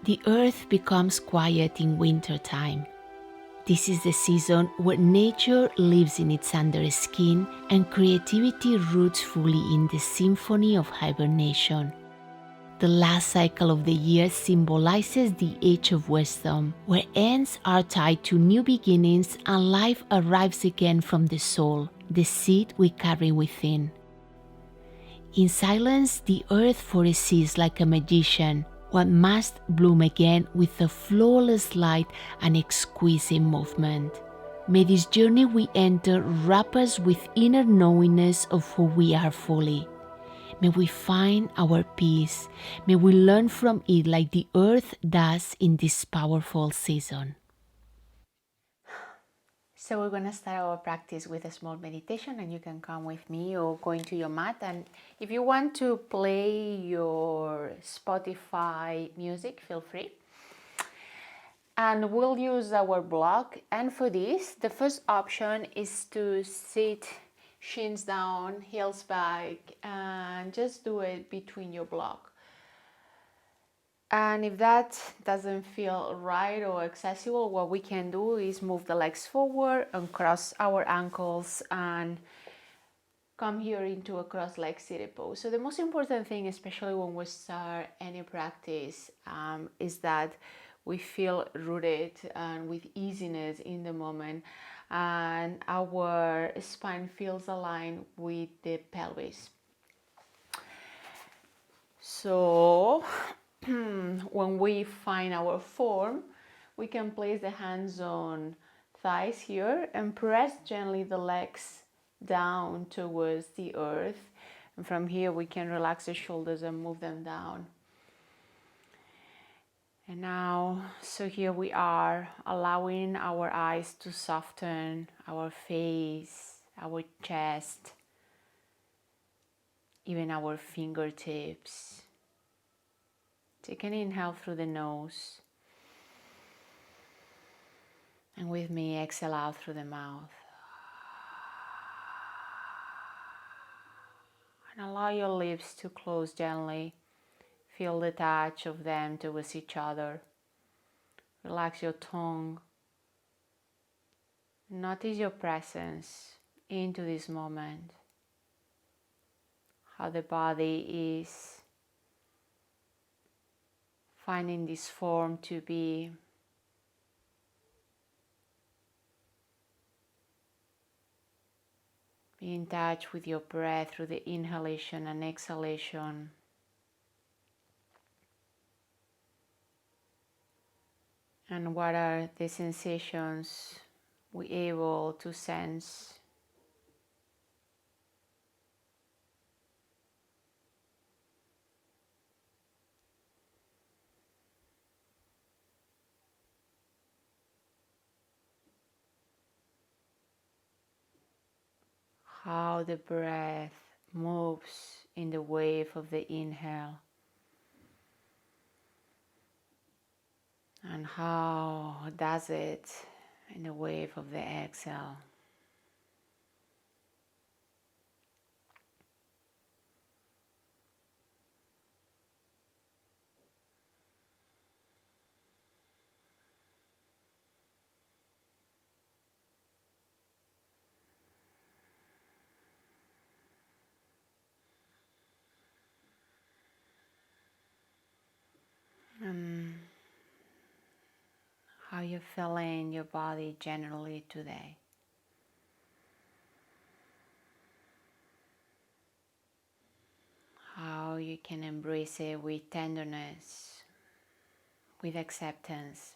The earth becomes quiet in wintertime. This is the season where nature lives in its underskin and creativity roots fully in the symphony of hibernation. The last cycle of the year symbolizes the age of wisdom, where ends are tied to new beginnings and life arrives again from the soul, the seed we carry within. In silence, the earth foresees like a magician what must bloom again with a flawless light and exquisite movement. May this journey we enter wrap us with inner knowingness of who we are fully. May we find our peace. May we learn from it like the earth does in this powerful season. So we're going to start our practice with a small meditation, and you can come with me or go into your mat. And if you want to play your Spotify music, feel free. And we'll use our block. And for this, the first option is to sit shins down, heels back, and just do it between your block. And if that doesn't feel right or accessible, what we can do is move the legs forward and cross our ankles and come here into a cross-legged seated pose. So the most important thing, especially when we start any practice, is that we feel rooted and with easiness in the moment, and our spine feels aligned with the pelvis. So when we find our form, we can place the hands on thighs here and press gently the legs down towards the earth. And from here we can relax the shoulders and move them down. And now, so here we are, allowing our eyes to soften, our face, our chest, even our fingertips. Take an inhale through the nose. And with me, exhale out through the mouth. And allow your lips to close gently. Feel the touch of them towards each other. Relax your tongue. Notice your presence into this moment. How the body is finding this form to be in touch with your breath through the inhalation and exhalation. And what are the sensations we're able to sense? How the breath moves in the wave of the inhale, and how does it in the wave of the exhale. How you feeling your body generally today? How you can embrace it with tenderness, with acceptance.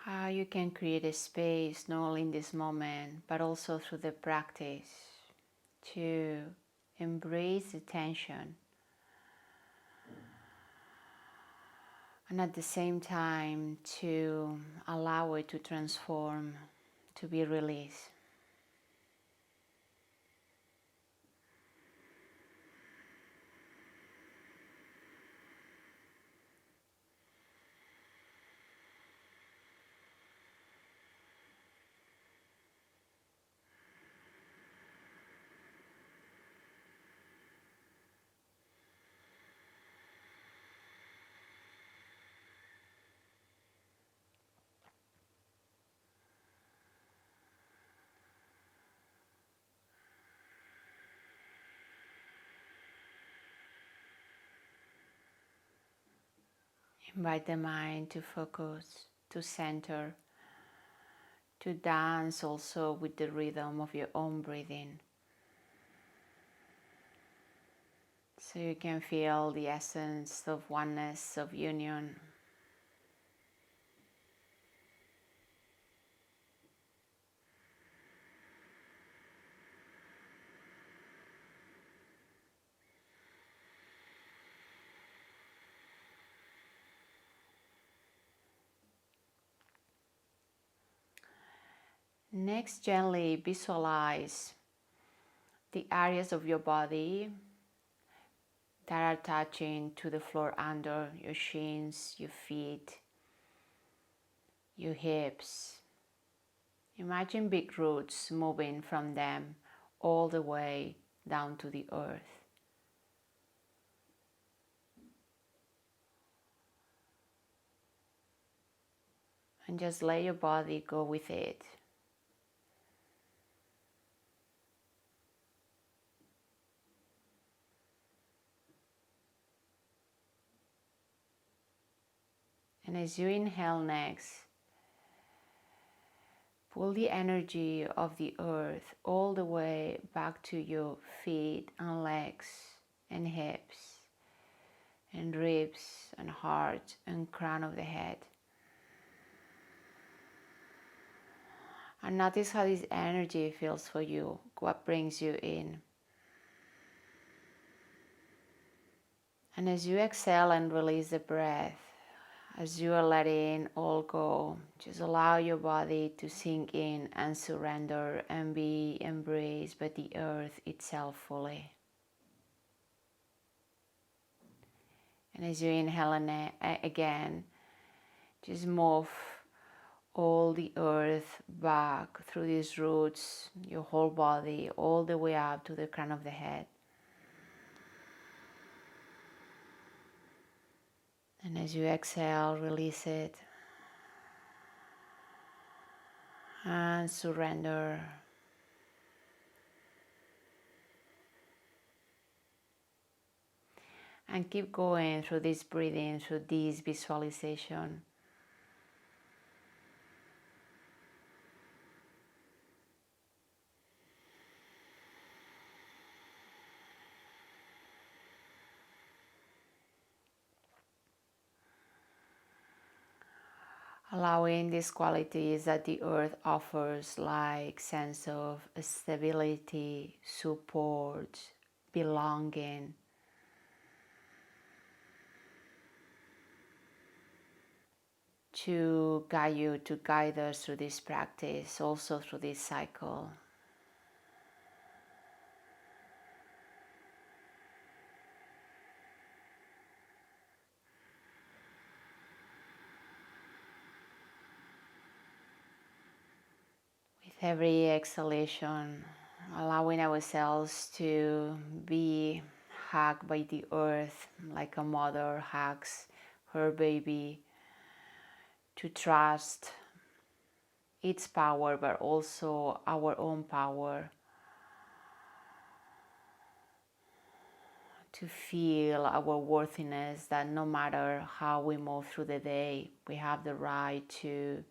How you can create a space not only in this moment but also through the practice to embrace the tension, and at the same time to allow it to transform, to be released. Invite the mind to focus, to center, to dance also with the rhythm of your own breathing. So you can feel the essence of oneness, of union. Next, gently visualize the areas of your body that are touching to the floor under your shins, your feet, your hips. Imagine big roots moving from them all the way down to the earth. And just let your body go with it. And as you inhale next, pull the energy of the earth all the way back to your feet and legs and hips and ribs and heart and crown of the head. And notice how this energy feels for you, what brings you in. And as you exhale and release the breath, as you are letting all go, just allow your body to sink in and surrender and be embraced by the earth itself fully. And as you inhale again, just move all the earth back through these roots, your whole body, all the way up to the crown of the head. And as you exhale, release it and surrender. And keep going through this breathing, through this visualization. Allowing these qualities that the earth offers, like sense of stability, support, belonging, to guide you, to guide us through this practice, also through this cycle. With every exhalation, allowing ourselves to be hugged by the earth like a mother hugs her baby, to trust its power but also our own power, to feel our worthiness, that no matter how we move through the day, we have the right to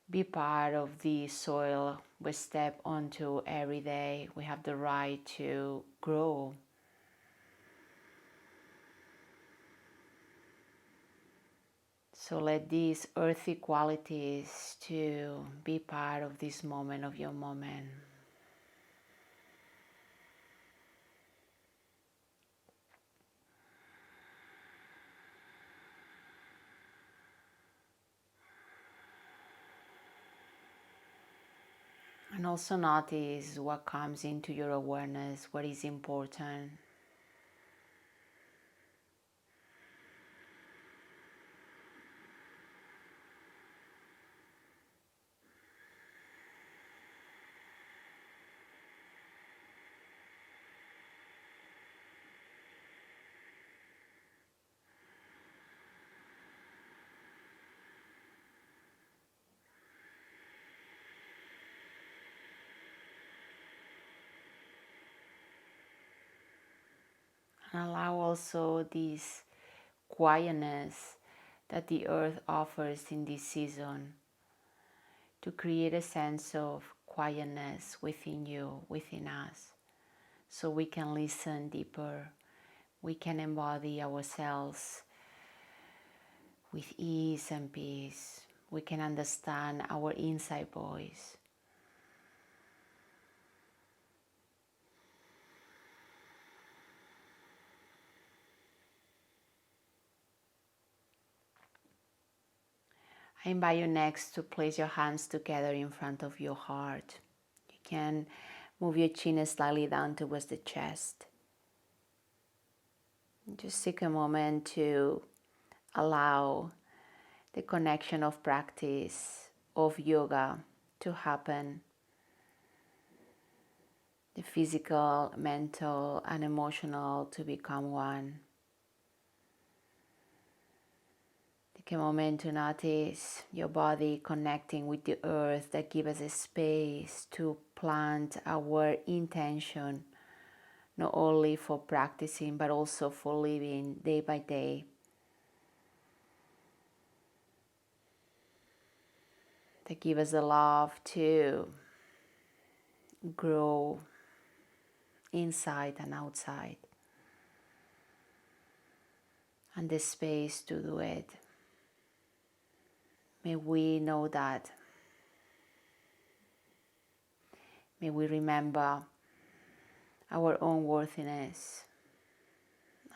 be part of the soil we step onto every day. We have the right to grow. So let these earthy qualities to be part of this moment, of your moment. And also notice what comes into your awareness, what is important. And allow also these quietness that the earth offers in this season, to create a sense of quietness within you, within us, so we can listen deeper, we can embody ourselves with ease and peace, we can understand our inside voice. I invite you next to place your hands together in front of your heart. You can move your chin slightly down towards the chest. Just take a moment to allow the connection of practice of yoga to happen. The physical, mental, and emotional to become one. Take a moment to notice your body connecting with the earth that gives us a space to plant our intention, not only for practicing but also for living day by day. That give us the love to grow inside and outside, and the space to do it. May we know that. May we remember our own worthiness,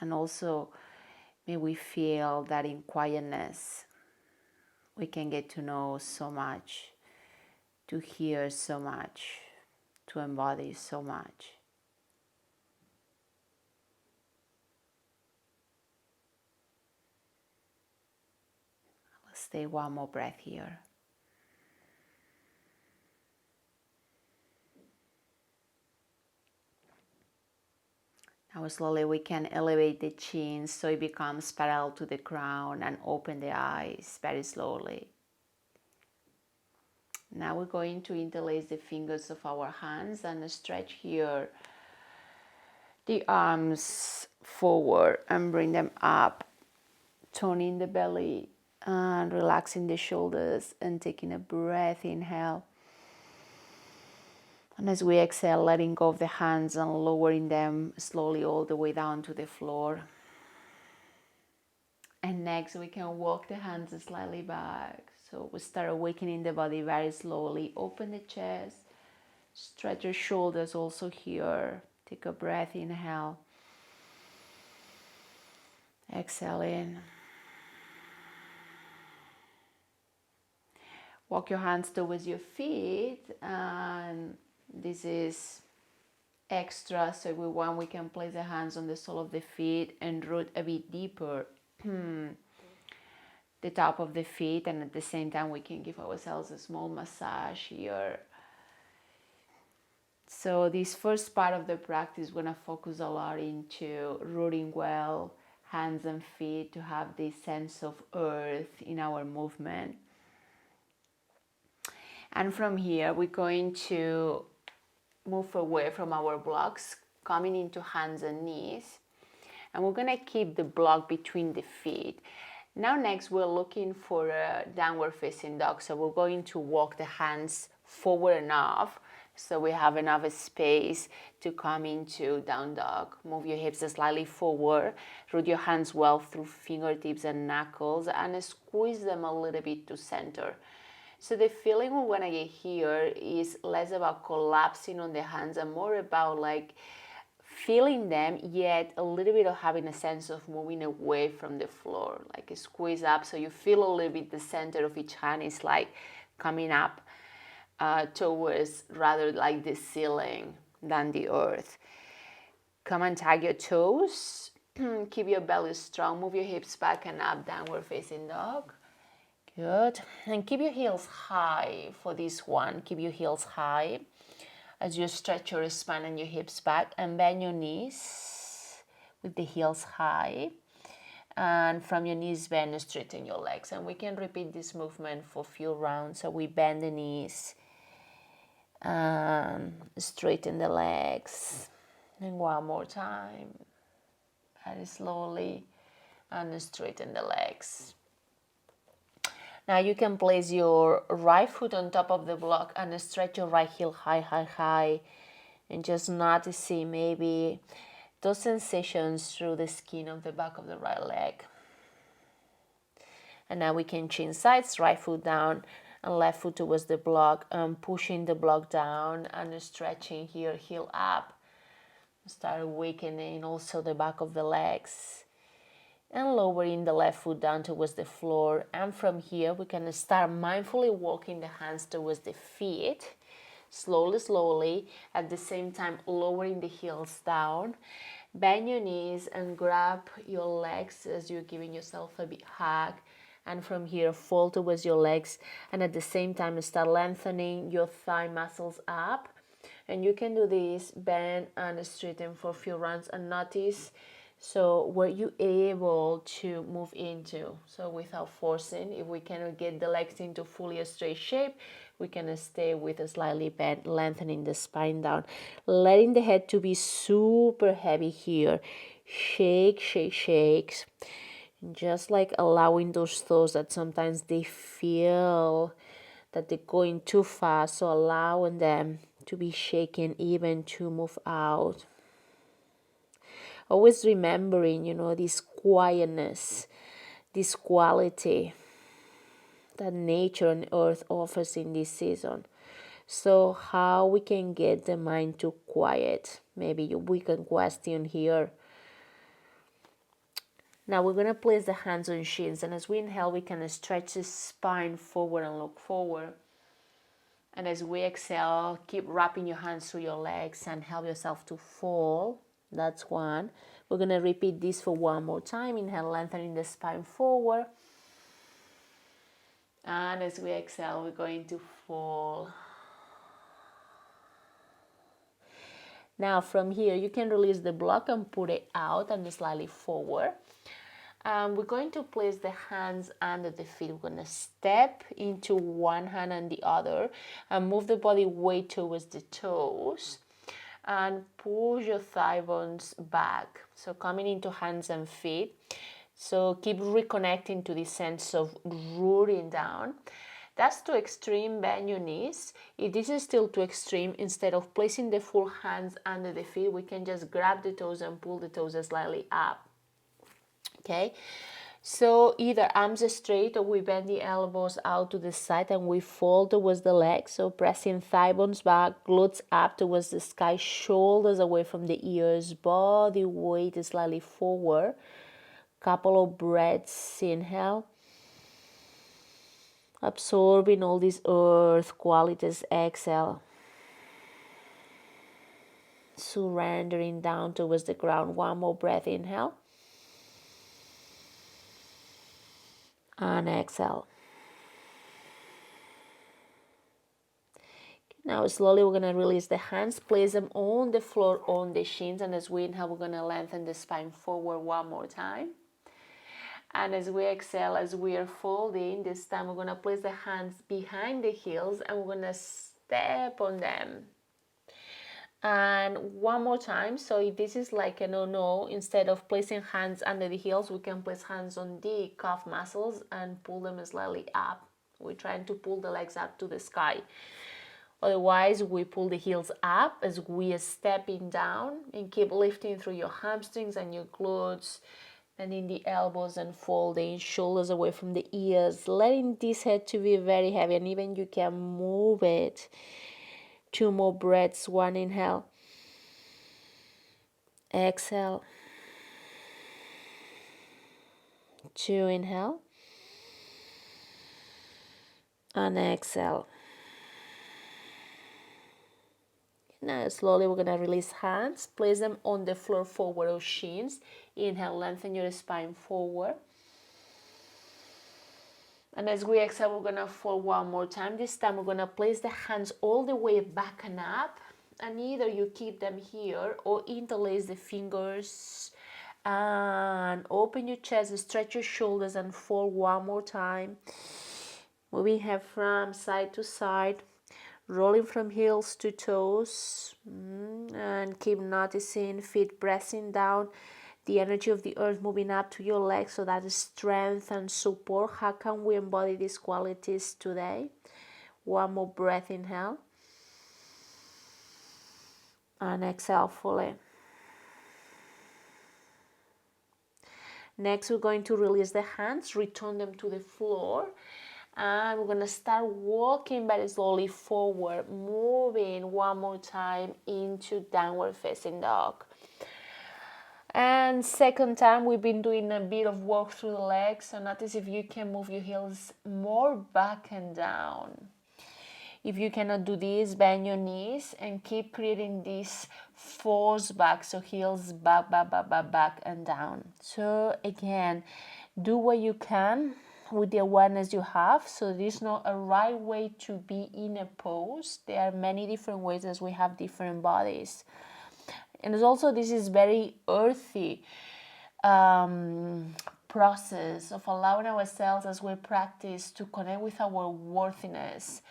and also may we feel that in quietness we can get to know so much, to hear so much, to embody so much. Let's stay one more breath here. Now slowly we can elevate the chin so it becomes parallel to the crown, and open the eyes very slowly. Now we're going to interlace the fingers of our hands and stretch here the arms forward and bring them up, toning the belly and relaxing the shoulders, and taking a breath, inhale. And as we exhale, letting go of the hands and lowering them slowly all the way down to the floor. And next we can walk the hands slightly back. So we start awakening the body very slowly. Open the chest, stretch your shoulders also here. Take a breath, inhale. Exhale in. Walk your hands towards your feet, and this is extra, so if we want we can place the hands on the sole of the feet and root a bit deeper the top of the feet, and at the same time we can give ourselves a small massage here. So this first part of the practice we're going to focus a lot into rooting well hands and feet, to have this sense of earth in our movement. And from here we're going to move away from our blocks, coming into hands and knees, and we're going to keep the block between the feet. Now next we're looking for a downward facing dog, so we're going to walk the hands forward enough so we have enough space to come into down dog. Move your hips slightly forward, root your hands well through fingertips and knuckles, and squeeze them a little bit to center. So the feeling we want to get here is less about collapsing on the hands and more about like feeling them, yet a little bit of having a sense of moving away from the floor, like a squeeze up, so you feel a little bit the center of each hand is like coming up towards rather like the ceiling than the earth. Come and tag your toes. Keep your belly strong. Move your hips back and up, downward facing dog. Good. And keep your heels high for this one. Keep your heels high as you stretch your spine and your hips back, and bend your knees with the heels high. And from your knees bend and straighten your legs. And we can repeat this movement for a few rounds. So we bend the knees and straighten the legs. And one more time, very slowly. and straighten the legs. Now you can place your right foot on top of the block and stretch your right heel high, high, high, and just noticing maybe those sensations through the skin of the back of the right leg. And now we can change sides, right foot down and left foot towards the block, and pushing the block down and stretching here, heel up. Start awakening also the back of the legs and lowering the left foot down towards the floor. And from here we can start mindfully walking the hands towards the feet, slowly, slowly, at the same time lowering the heels down. Bend your knees and grab your legs as you're giving yourself a big hug. And from here, fold towards your legs, and at the same time start lengthening your thigh muscles up. And you can do this, bend and straighten for a few rounds, and notice so where you able to move into. So without forcing, if we cannot get the legs into fully a straight shape, we can stay with a slightly bent, lengthening the spine down, letting the head to be super heavy here. Shake, shake, shakes. Just like allowing those thoughts that sometimes they feel that they're going too fast, so allowing them to be shaken, even to move out. Always remembering, this quietness, this quality that nature and earth offers in this season. So how we can get the mind to quiet? Maybe we can question here. Now we're going to place the hands on shins, and as we inhale, we can stretch the spine forward and look forward. And as we exhale, keep wrapping your hands through your legs and help yourself to fall. That's one. We're going to repeat this for one more time. Inhale, lengthening the spine forward. And as we exhale, we're going to fall. Now from here, you can release the block and put it out and slightly forward. We're going to place the hands under the feet. We're going to step into one hand and the other and move the body weight towards the toes and push your thigh bones back. So coming into hands and feet. So keep reconnecting to the sense of rooting down. That's too extreme, bend your knees. If this is still too extreme, instead of placing the full hands under the feet, we can just grab the toes and pull the toes slightly up. Okay, so either arms straight or we bend the elbows out to the side and we fold towards the legs. So pressing thigh bones back, glutes up towards the sky, shoulders away from the ears, body weight slightly forward. Couple of breaths, inhale. Absorbing all these earth qualities, exhale. Surrendering down towards the ground. One more breath, inhale. And exhale. Now slowly we're going to release the hands, place them on the floor on the shins, and as we inhale, we're going to lengthen the spine forward one more time. And as we exhale, as we are folding, this time we're going to place the hands behind the heels and we're going to step on them. And one more time, so if this is like a no, instead of placing hands under the heels, we can place hands on the calf muscles and pull them slightly up. We're trying to pull the legs up to the sky. Otherwise, we pull the heels up as we are stepping down, and keep lifting through your hamstrings and your glutes, and in the elbows and folding, shoulders away from the ears, letting this head to be very heavy, and even you can move it. Two more breaths, one inhale, exhale, two inhale, and exhale. Now slowly we're going to release hands, place them on the floor forward or shins. Inhale, lengthen your spine forward. And as we exhale, we're going to fold one more time. This time we're going to place the hands all the way back and up. And either you keep them here or interlace the fingers. And open your chest, stretch your shoulders and fold one more time. Moving head from side to side. Rolling from heels to toes. And keep noticing feet pressing down. the energy of the earth moving up to your legs, so that is strength and support. How can we embody these qualities today? One more breath, inhale. And exhale fully. Next, we're going to release the hands, return them to the floor. And we're going to start walking very slowly forward, moving one more time into downward facing dog. And second time, we've been doing a bit of walk through the legs. So notice if you can move your heels more back and down. If you cannot do this, bend your knees and keep creating this force back. So heels back, back, back, back, back and down. So again, do what you can with the awareness you have. So there's not a right way to be in a pose. There are many different ways as we have different bodies. And also this is very earthy process of allowing ourselves as we practice to connect with our worthiness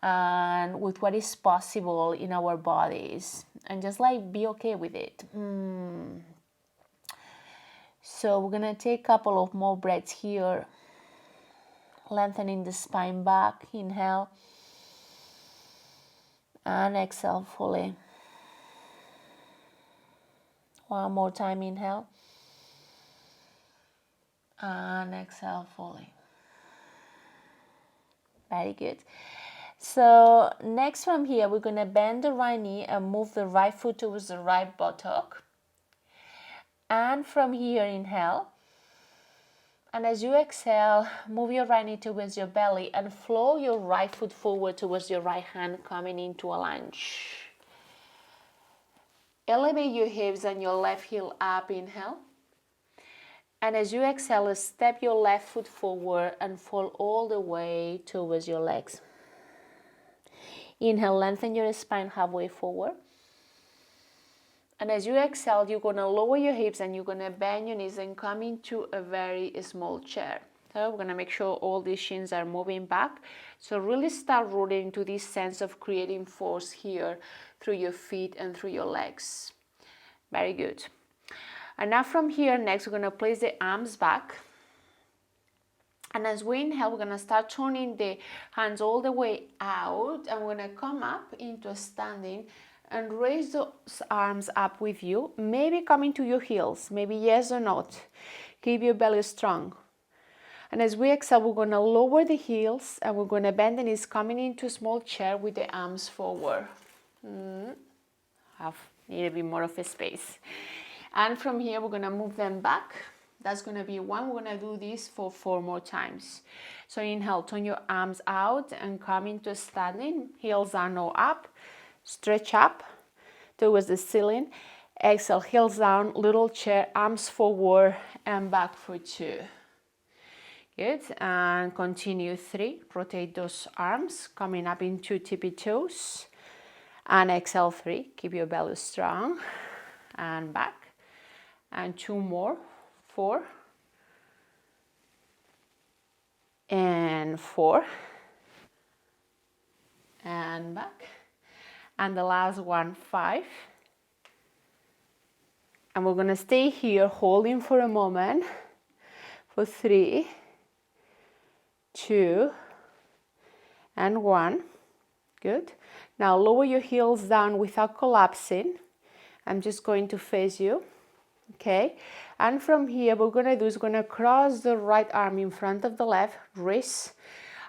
and with what is possible in our bodies, and just like be okay with it. So we're gonna take a couple of more breaths here, lengthening the spine back. Inhale and exhale fully. One more time, inhale and exhale fully. Very good. So next from here, we're going to bend the right knee and move the right foot towards the right buttock. And from here, inhale. And as you exhale, move your right knee towards your belly and flow your right foot forward towards your right hand, coming into a lunge. Elevate your hips and your left heel up, inhale. And as you exhale, step your left foot forward and fall all the way towards your legs. Inhale, lengthen your spine halfway forward. And as you exhale, you're going to lower your hips and you're going to bend your knees and come into a very small chair. So we're going to make sure all these shins are moving back. So really start rooting into this sense of creating force here through your feet and through your legs. Very good. And now from here, next we're going to place the arms back. And as we inhale, we're going to start turning the hands all the way out. And we're going to come up into a standing and raise those arms up with you. Maybe coming to your heels, maybe yes or not. Keep your belly strong. And as we exhale, we're going to lower the heels and we're going to bend the knees, coming into a small chair with the arms forward. Need a bit more of a space. And from here, we're going to move them back. That's going to be one. We're going to do this for 4 more times. So inhale, turn your arms out and come into standing. Heels are now up. Stretch up towards the ceiling. Exhale, heels down, little chair, arms forward and back for 2. Good. And continue 3. Rotate those arms, coming up into tippy toes. And exhale 3. Keep your belly strong. And back. And 2 more. 4 and 4 and back, and the last one 5, and we're going to stay here holding for a moment for 3, 2 and 1. Good. Now lower your heels down without collapsing. I'm just going to face you. Okay, and from here what we're going to do is going to cross the right arm in front of the left wrist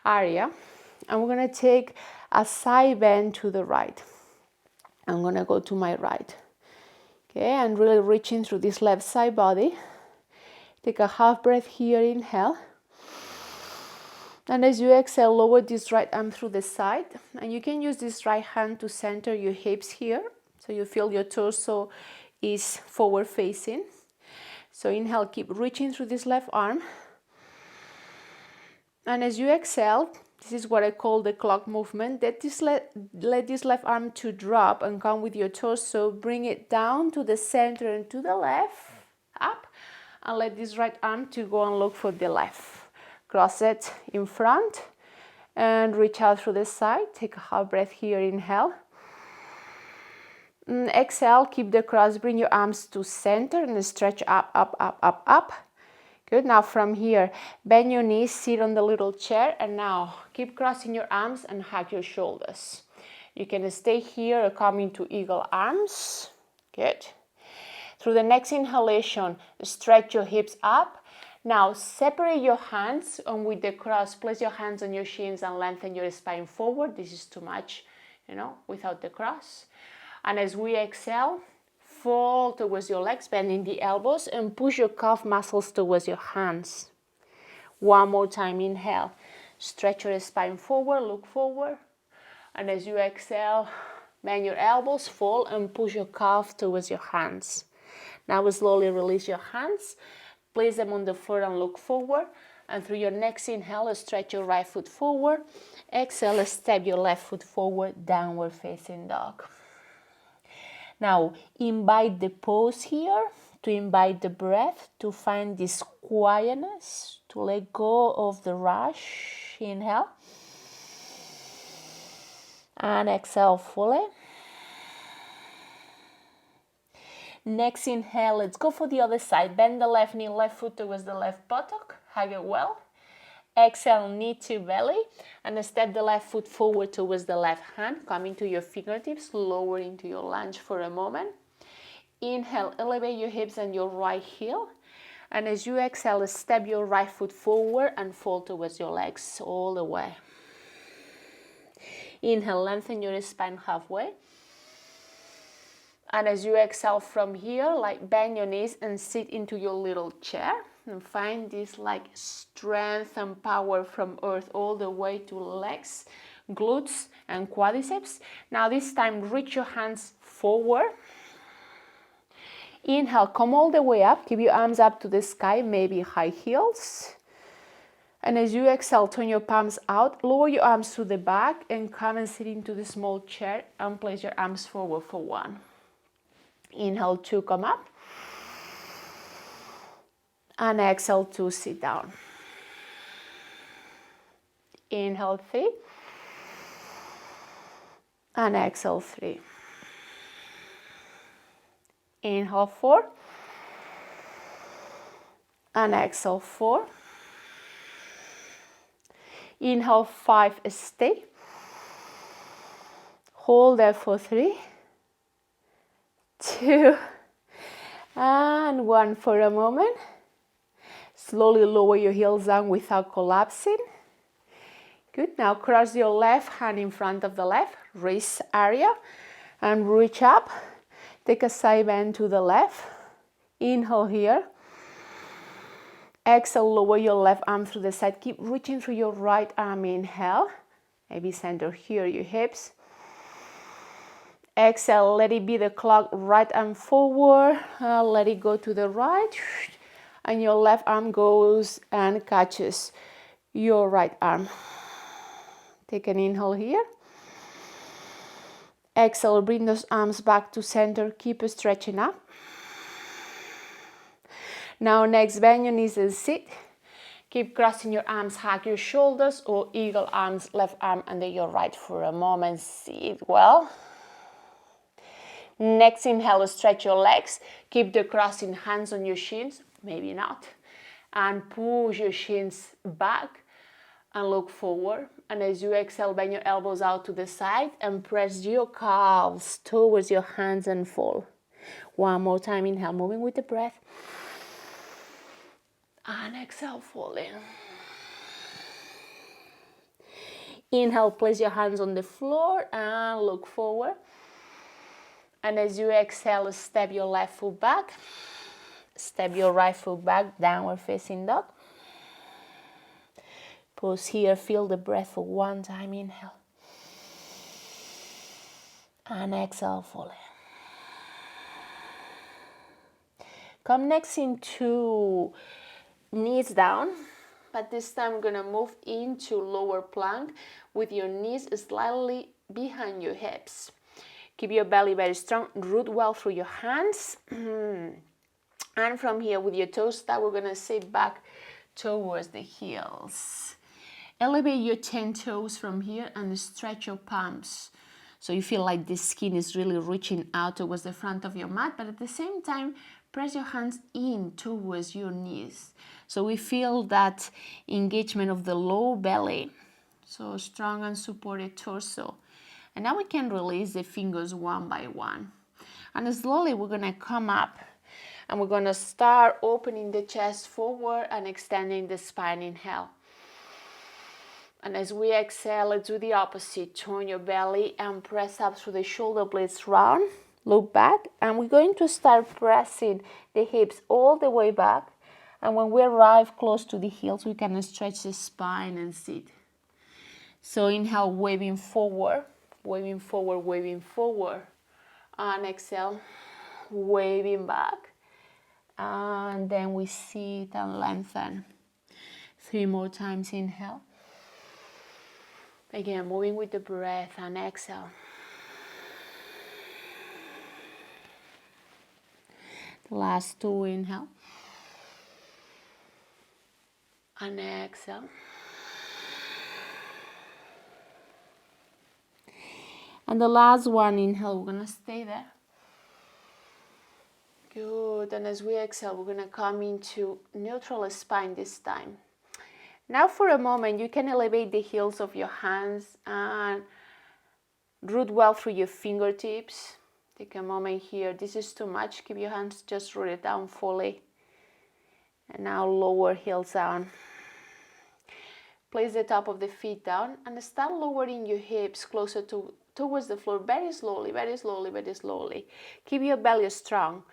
area, and we're going to take a side bend to the right. I'm going to go to my right. Okay, and really reaching through this left side body. Take a half breath here, inhale. And as you exhale, lower this right arm through the side, and you can use this right hand to center your hips here, so you feel your torso is forward facing. So inhale, keep reaching through this left arm. And as you exhale, this is what I call the clock movement. Let this left arm to drop and come with your torso. Bring it down to the center and to the left, up. And let this right arm to go and look for the left. Cross it in front and reach out through the side. Take a half breath here, inhale. Exhale, keep the cross, bring your arms to center and stretch up, up, up, up, up. Good. Now from here, bend your knees, sit on the little chair, and now keep crossing your arms and hug your shoulders. You can stay here or come into eagle arms. Good. Through the next inhalation, stretch your hips up. Now separate your hands, and with the cross, place your hands on your shins and lengthen your spine forward. This is too much, without the cross. And as we exhale, fall towards your legs, bending the elbows, and push your calf muscles towards your hands. One more time, inhale. Stretch your spine forward, look forward. And as you exhale, bend your elbows, fall, and push your calf towards your hands. Now slowly release your hands, place them on the floor and look forward. And through your next inhale, stretch your right foot forward. Exhale, step your left foot forward, downward facing dog. Now, invite the pause here, to invite the breath, to find this quietness, to let go of the rush. Inhale. And exhale fully. Next inhale, let's go for the other side. Bend the left knee, left foot towards the left buttock. Hug it well. Exhale, knee to belly, and step the left foot forward towards the left hand, coming to your fingertips, lower into your lunge for a moment. Inhale, elevate your hips and your right heel, and as you exhale, step your right foot forward and fall towards your legs all the way. Inhale, lengthen your spine halfway, and as you exhale from here, bend your knees and sit into your little chair. And find this strength and power from earth all the way to legs, glutes and quadriceps. Now this time reach your hands forward. Inhale, come all the way up. Keep your arms up to the sky, maybe high heels. And as you exhale, turn your palms out, lower your arms to the back and come and sit into the small chair and place your arms forward for 1. Inhale, 2, come up. And exhale, 2, sit down. Inhale, 3. And exhale, 3. Inhale, 4. And exhale, 4. Inhale, 5, stay. Hold there for 3, 2, and 1 for a moment. Slowly lower your heels down without collapsing. Good. Now cross your left hand in front of the left wrist area and reach up. Take a side bend to the left. Inhale here. Exhale, lower your left arm through the side. Keep reaching through your right arm. Inhale. Maybe center here your hips. Exhale, let it be the clock, right arm forward. Let it go to the right. And your left arm goes and catches your right arm. Take an inhale here. Exhale, bring those arms back to center. Keep stretching up. Now next, bend your knees and sit. Keep crossing your arms, hug your shoulders, or eagle arms, left arm under your right for a moment. Sit well. Next inhale, stretch your legs. Keep the crossing hands on your shins. Maybe not. And push your shins back and look forward. And as you exhale, bend your elbows out to the side and press your calves towards your hands and fall. One more time, inhale, moving with the breath. And exhale, falling. Inhale, place your hands on the floor and look forward. And as you exhale, step your left foot back. Step your right foot back, downward facing dog. Pause here, feel the breath for 1 time, inhale. And exhale, fully. Come next into knees down, but this time we're gonna move into lower plank with your knees slightly behind your hips. Keep your belly very strong, root well through your hands. And from here, with your toes tucked, we're gonna sit back towards the heels. Elevate your 10 toes from here and stretch your palms So you feel like the skin is really reaching out towards the front of your mat, but at the same time, press your hands in towards your knees. So we feel that engagement of the low belly. So strong and supported torso. And now we can release the fingers one by one. And slowly we're gonna come up and we're gonna start opening the chest forward and extending the spine. Inhale. And as we exhale, let's do the opposite. Turn your belly and press up through the shoulder blades round. Look back, and we're going to start pressing the hips all the way back. And when we arrive close to the heels, we can stretch the spine and sit. So inhale, waving forward, waving forward, waving forward. And exhale, waving back. And then we sit and lengthen. 3 more times, inhale. Again, moving with the breath and exhale. The last 2, inhale. And exhale. And the last one, inhale, we're gonna stay there. Good, and as we exhale, we're gonna come into neutral spine this time. Now for a moment, you can elevate the heels of your hands and root well through your fingertips. Take a moment here. This is too much. Keep your hands just rooted down fully. And now lower heels down. Place the top of the feet down and start lowering your hips closer towards the floor very slowly, very slowly, very slowly. Keep your belly strong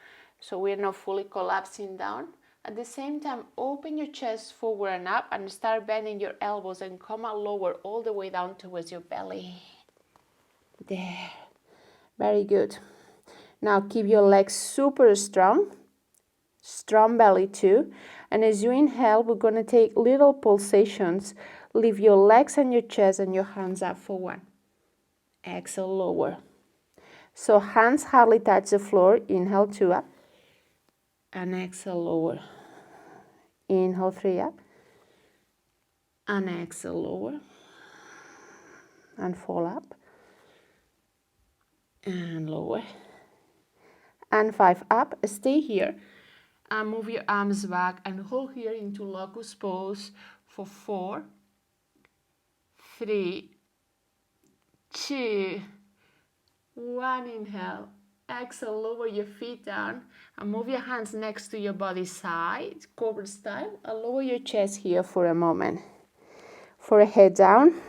so we're not fully collapsing down. At the same time, open your chest forward and up and start bending your elbows and come out lower all the way down towards your belly. There. Very good. Now keep your legs super strong. Strong belly too. And as you inhale, we're going to take little pulsations. Lift your legs and your chest and your hands up for 1. Exhale, lower. So hands hardly touch the floor. Inhale, 2 up. And exhale, lower. Inhale, 3 up. And exhale, lower. And fall up. And lower. And 5 up. Stay here. And move your arms back and hold here into locust pose for 4, 3, 2, 1. Inhale. Exhale, lower your feet down and move your hands next to your body side, cobra style, and lower your chest here for a moment. Forehead down.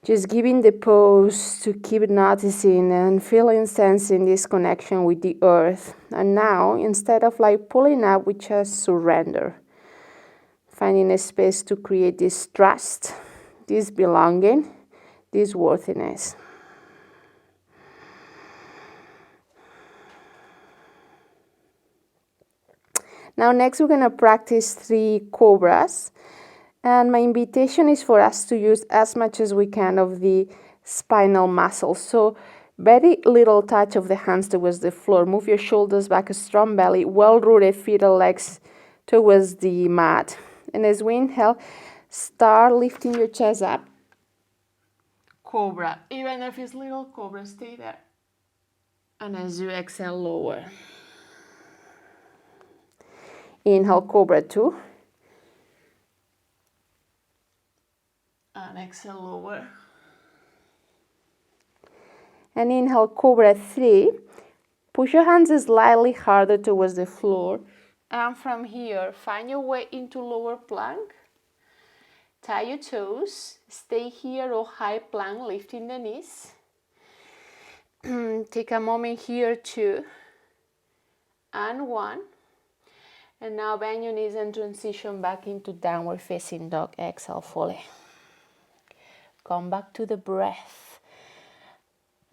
Just giving the pose to keep noticing and feeling, sensing this connection with the earth. And now, instead of like pulling up, we just surrender. Finding a space to create this trust, this belonging, this worthiness. Now next we're going to practice 3 cobras. And my invitation is for us to use as much as we can of the spinal muscles. So very little touch of the hands towards the floor. Move your shoulders back, a strong belly, well-rooted feet and legs towards the mat. And as we inhale, start lifting your chest up. Cobra. Even if it's little cobra, stay there. And as you exhale, lower. Inhale, cobra 2. And exhale, lower. And inhale, cobra 3. Push your hands slightly harder towards the floor. And from here, find your way into lower plank. Tie your toes. Stay here or high plank, lifting the knees. Take a moment here, 2. And 1. And now bend your knees and transition back into downward facing dog. Exhale fully. Come back to the breath.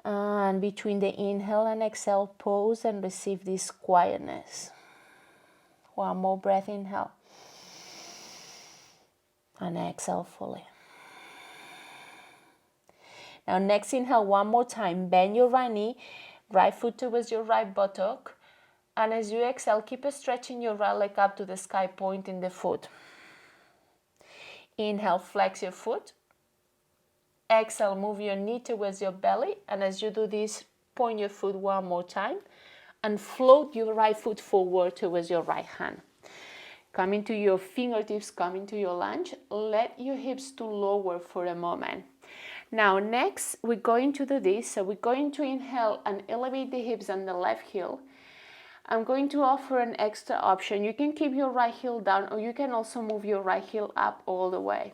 And between the inhale and exhale, pause and receive this quietness. 1 more breath, inhale. And exhale fully. Now next inhale 1 more time. Bend your right knee, right foot towards your right buttock. And as you exhale, keep stretching your right leg up to the sky, pointing the foot. Inhale, flex your foot. exhale, move your knee towards your belly. And as you do this, point your foot one more time and float your right foot forward towards your right hand. Come into your fingertips, come into your lunge. Let your hips to lower for a moment. Now next, we're going to do this. So we're going to inhale and elevate the hips and the left heel. I'm going to offer an extra option. You can keep your right heel down, or you can also move your right heel up all the way.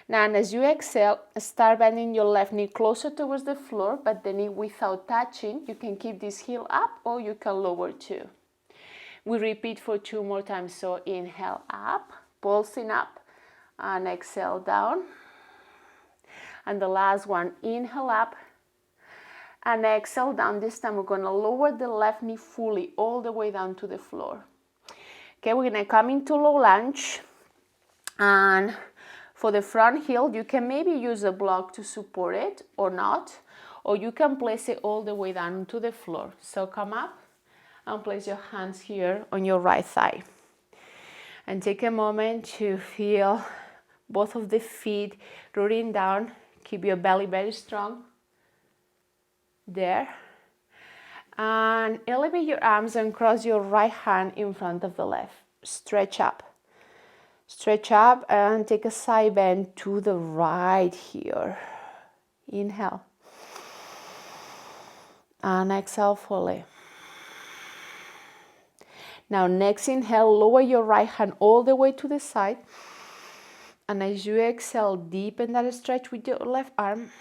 Now, and as you exhale, start bending your left knee closer towards the floor, but the knee without touching. You can keep this heel up, or you can lower too. We repeat for 2 more times. So inhale up, pulsing up, and exhale down. And the last one, inhale up and exhale down. This time we're going to lower the left knee fully all the way down to the floor. Okay, we're going to come into low lunge. And for the front heel, you can maybe use a block to support it or not. Or you can place it all the way down to the floor. So come up and place your hands here on your right thigh. And take a moment to feel both of the feet rooting down. Keep your belly very strong. There. And elevate your arms and cross your right hand in front of the left. Stretch up. Stretch up and take a side bend to the right here. Inhale. And exhale fully. Now next inhale, lower your right hand all the way to the side. And as you exhale, deepen that stretch with your left arm.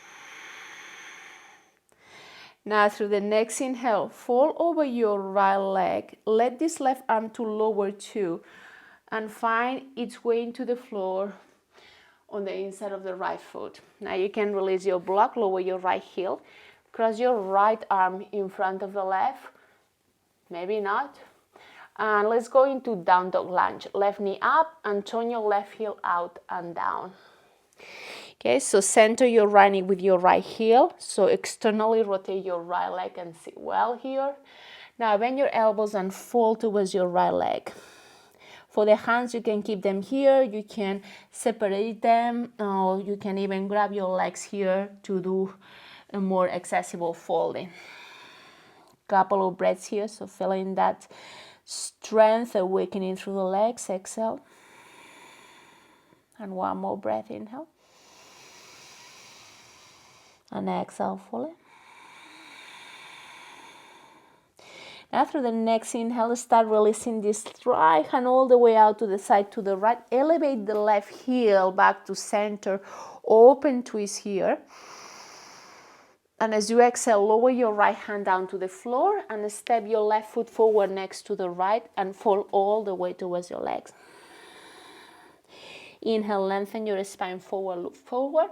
Now through the next inhale, fall over your right leg. Let this left arm to lower too. And find its way into the floor on the inside of the right foot. Now you can release your block, lower your right heel. Cross your right arm in front of the left. Maybe not. And let's go into down dog lunge. Left knee up and turn your left heel out and down. Okay, so center your right knee with your right heel. So externally rotate your right leg and sit well here. Now bend your elbows and fold towards your right leg. For the hands, you can keep them here. You can separate them, or you can even grab your legs here to do a more accessible folding. Couple of breaths here, so feeling that strength awakening through the legs. Exhale. And one more breath, inhale. And exhale fully. Now through the next inhale, start releasing this right hand all the way out to the side to the right. Elevate the left heel back to center. Open twist here. And as you exhale, lower your right hand down to the floor and step your left foot forward next to the right and fall all the way towards your legs. Inhale, lengthen your spine forward, look forward.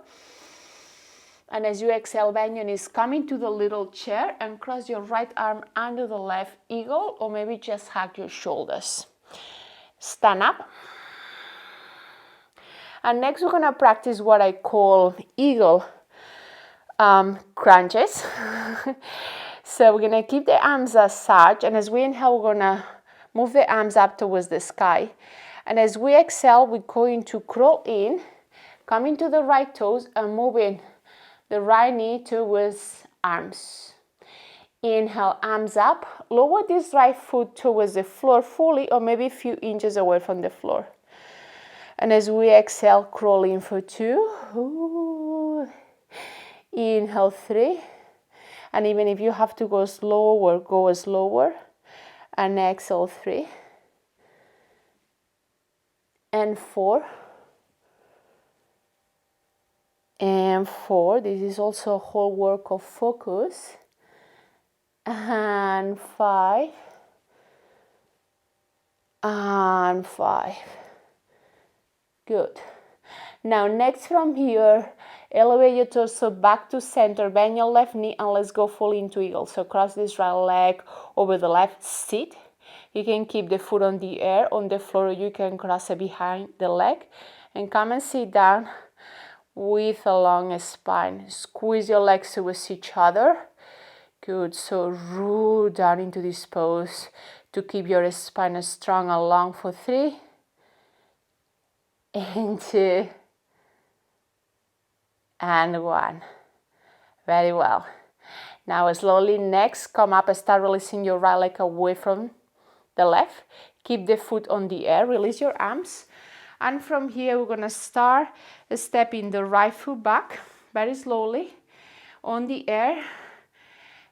And as you exhale, bend your knees, come into the little chair and cross your right arm under the left eagle, or maybe just hug your shoulders. Stand up. And next we're going to practice what I call eagle crunches. So we're going to keep the arms as such, and as we inhale, we're going to move the arms up towards the sky. And as we exhale, we're going to crawl in, come into the right toes and move in the right knee towards arms. Inhale, arms up. Lower this right foot towards the floor fully, or maybe a few inches away from the floor. And as we exhale, crawl in for 2. Ooh. Inhale, 3. And even if you have to go slower, go slower. And exhale, 3. And 4. And 4. This is also a whole work of focus. And 5. And 5. Good. Now next from here, elevate your torso back to center, bend your left knee, and let's go fully into eagle. So cross this right leg over the left, sit. You can keep the foot on the air, on the floor, or you can cross it behind the leg. And come and sit down with a long spine. Squeeze your legs towards each other. Good, so root down into this pose to keep your spine strong and long for 3. And 2. and 1. Very well. Now slowly next, come up and start releasing your right leg away from the left. Keep the foot on the air, release your arms. And from here, we're gonna start stepping the right foot back very slowly on the air.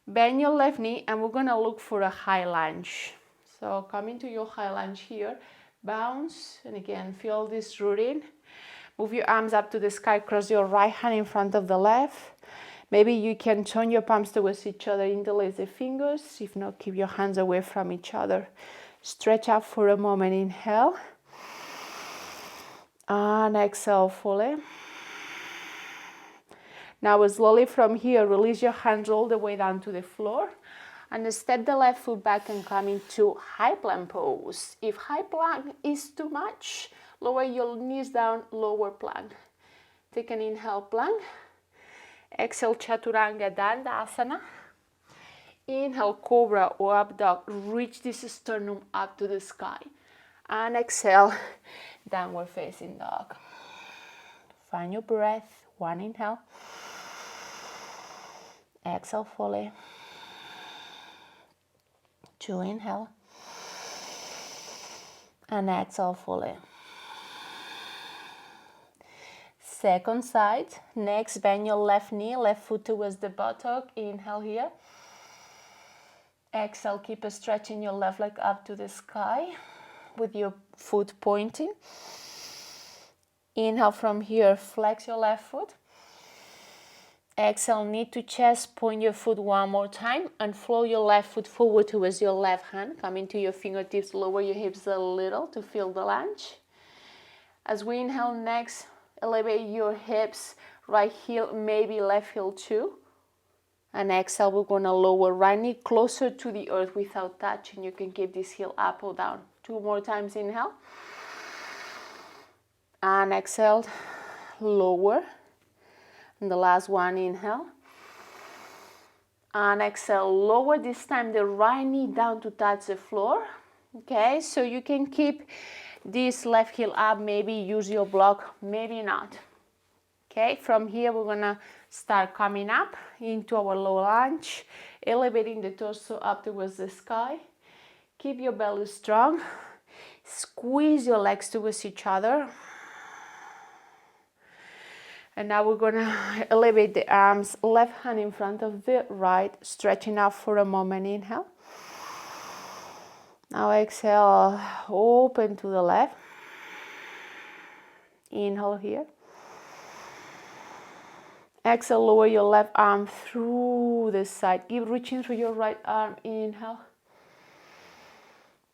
Bend your left knee and we're gonna look for a high lunge. So come into your high lunge here, bounce, and again, feel this rooting. Move your arms up to the sky, cross your right hand in front of the left. Maybe you can turn your palms towards each other, interlace the fingers. If not, keep your hands away from each other. Stretch out for a moment, inhale. And exhale fully. Now slowly from here, release your hands all the way down to the floor. And step the left foot back and come into high plank pose. If high plank is too much, lower your knees down, lower plank. Take an inhale, plank. Exhale, chaturanga dandasana. Inhale, cobra or up dog. Reach this sternum up to the sky. And exhale, downward facing dog. Find your breath. 1 inhale. Exhale fully. 2 inhale. And exhale fully. Second side. Next, bend your left knee, left foot towards the buttock. Inhale here. Exhale, keep stretching your left leg up to the sky with your foot pointing. Inhale from here, flex your left foot. Exhale, knee to chest, point your foot 1 more time and flow your left foot forward towards your left hand. Come into your fingertips, lower your hips a little to feel the lunge. As we inhale next, elevate your hips, right heel, maybe left heel too. And exhale, we're gonna lower right knee closer to the earth without touching. You can keep this heel up or down. 2 more times, inhale. And exhale, lower. And the last one, inhale. And exhale, lower. This time the right knee down to touch the floor. Okay, so you can keep this left heel up, maybe use your block, maybe not. Okay, from here we're gonna start coming up into our low lunge, elevating the torso up towards the sky. Keep your belly strong. Squeeze your legs towards each other. And now we're gonna elevate the arms, left hand in front of the right, stretching out for a moment, inhale. Now exhale, open to the left. Inhale here. Exhale, lower your left arm through the side. Keep reaching through your right arm, inhale.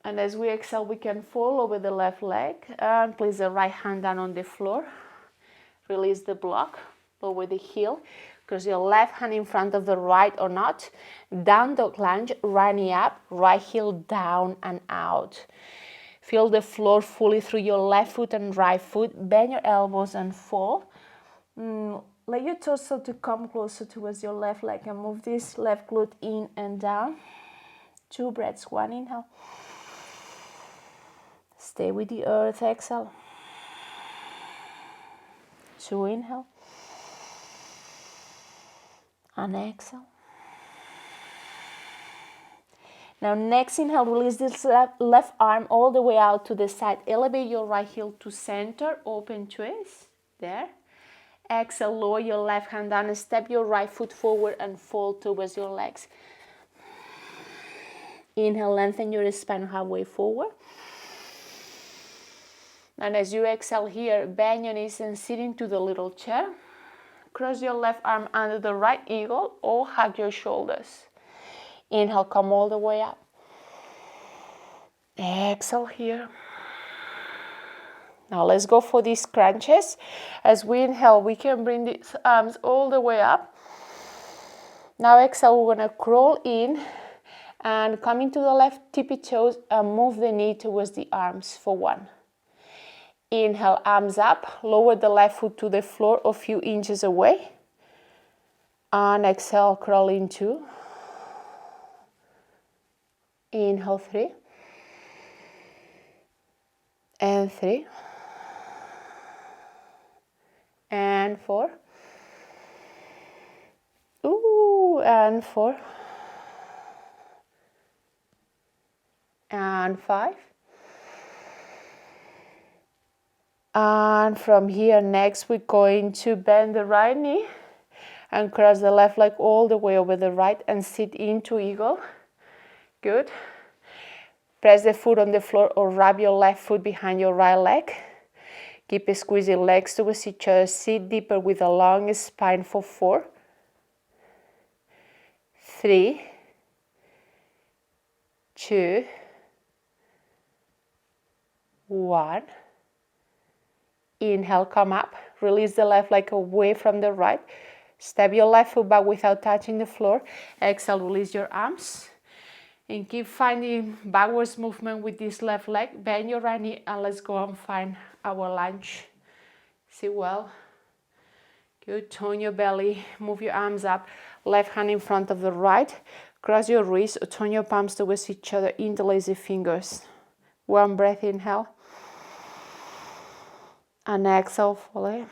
And as we exhale, we can fall over the left leg and place the right hand down on the floor. Release the block, lower the heel, cross your left hand in front of the right or not. Down dog lunge, right knee up, right heel down and out. Feel the floor fully through your left foot and right foot. Bend your elbows and fall. Let your torso to come closer towards your left leg and move this left glute in and down. 2 breaths, 1 inhale. Stay with the earth, exhale. 2 inhale. And exhale. Now next inhale, release this left arm all the way out to the side. Elevate your right heel to center, open twist, there. Exhale, lower your left hand down and step your right foot forward and fall towards your legs. Inhale, lengthen your spine halfway forward. And as you exhale here, bend your knees and sit into the little chair. Cross your left arm under the right eagle or hug your shoulders. Inhale, come all the way up. Exhale here. Now let's go for these crunches. As we inhale, we can bring these arms all the way up. Now exhale, we're gonna crawl in and come into the left tippy toes and move the knee towards the arms for 1. Inhale, arms up, lower the left foot to the floor a few inches away. And exhale, crawl in 2. Inhale, 3. And 3. And 4. and 4 and 5. And from here, next we're going to bend the right knee and cross the left leg all the way over the right and sit into eagle. Good. Press the foot on the floor or wrap your left foot behind your right leg. Keep squeezing legs towards each other. Sit deeper with a long spine for 4, 3, 2, 1. Inhale, come up. Release the left leg away from the right. Step your left foot back without touching the floor. Exhale, release your arms. And keep finding backwards movement with this left leg. Bend your right knee and let's go and find our lunge. Sit well. Good. Tone your belly. Move your arms up. Left hand in front of the right. Cross your wrists or turn your palms towards each other. Interlace the fingers. One breath, inhale. And exhale, fully.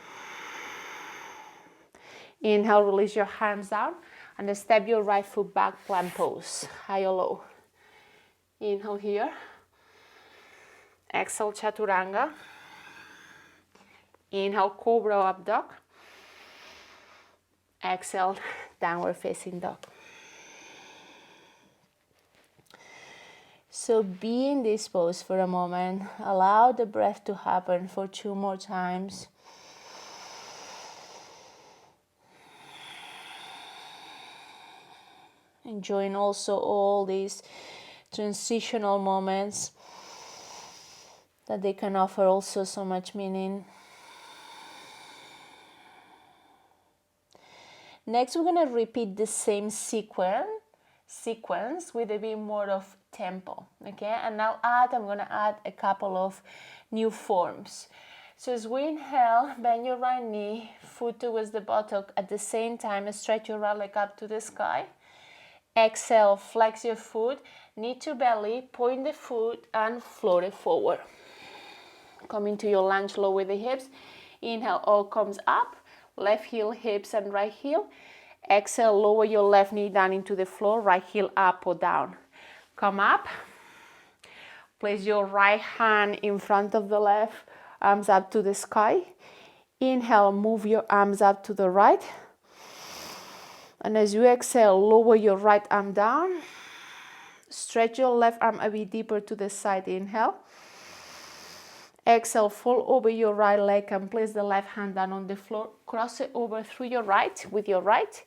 Inhale, release your hands down and step your right foot back, plank pose, high or low. Inhale here. Exhale, chaturanga. Inhale, cobra up dog. Exhale, downward facing dog. So be in this pose for a moment. Allow the breath to happen for 2 more times. Enjoying also all these transitional moments that they can offer also so much meaning. Next, we're going to repeat the same sequence with a bit more of tempo, okay? And now I'm going to add a couple of new forms. So as we inhale, bend your right knee, foot towards the buttock. At the same time, stretch your right leg up to the sky. Exhale, flex your foot, knee to belly, point the foot and float it forward. Come into your lunge, lower the hips. Inhale, all comes up. Left heel, hips and right heel. Exhale, lower your left knee down into the floor, right heel up or down. Come up. Place your right hand in front of the left, arms up to the sky. Inhale, move your arms up to the right. And as you exhale, lower your right arm down. Stretch your left arm a bit deeper to the side. Inhale. Exhale, fold over your right leg and place the left hand down on the floor. Cross it over through your right with your right.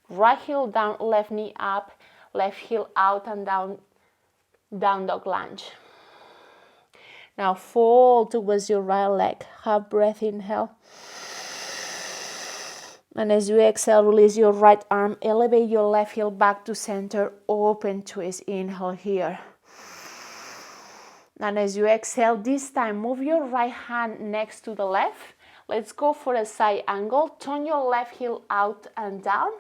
Right heel down, left knee up, left heel out and down, down dog lunge. Now fold towards your right leg. Half breath, inhale. And as you exhale, release your right arm. Elevate your left heel back to center. Open twist. Inhale here. And as you exhale, this time move your right hand next to the left. Let's go for a side angle. Turn your left heel out and down.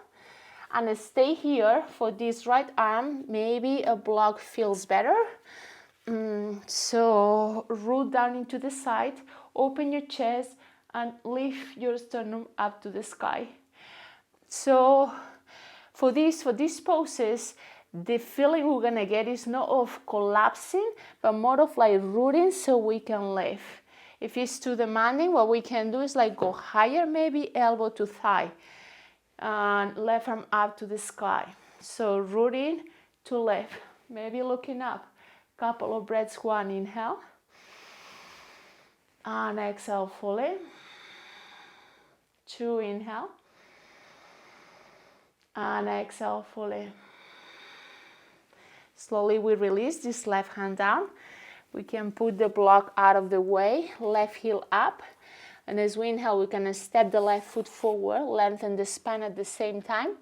And stay here for this right arm. Maybe a block feels better. So root down into the side. Open your chest and lift your sternum up to the sky. So for these poses, the feeling we're gonna get is not of collapsing, but more of like rooting so we can lift. If it's too demanding, what we can do is like go higher, maybe elbow to thigh, and left arm up to the sky. So rooting to lift, maybe looking up. Couple of breaths, one, inhale. And exhale fully. 2, inhale. And exhale fully. Slowly we release this left hand down. We can put the block out of the way, left heel up. And as we inhale, we can step the left foot forward, lengthen the spine at the same time.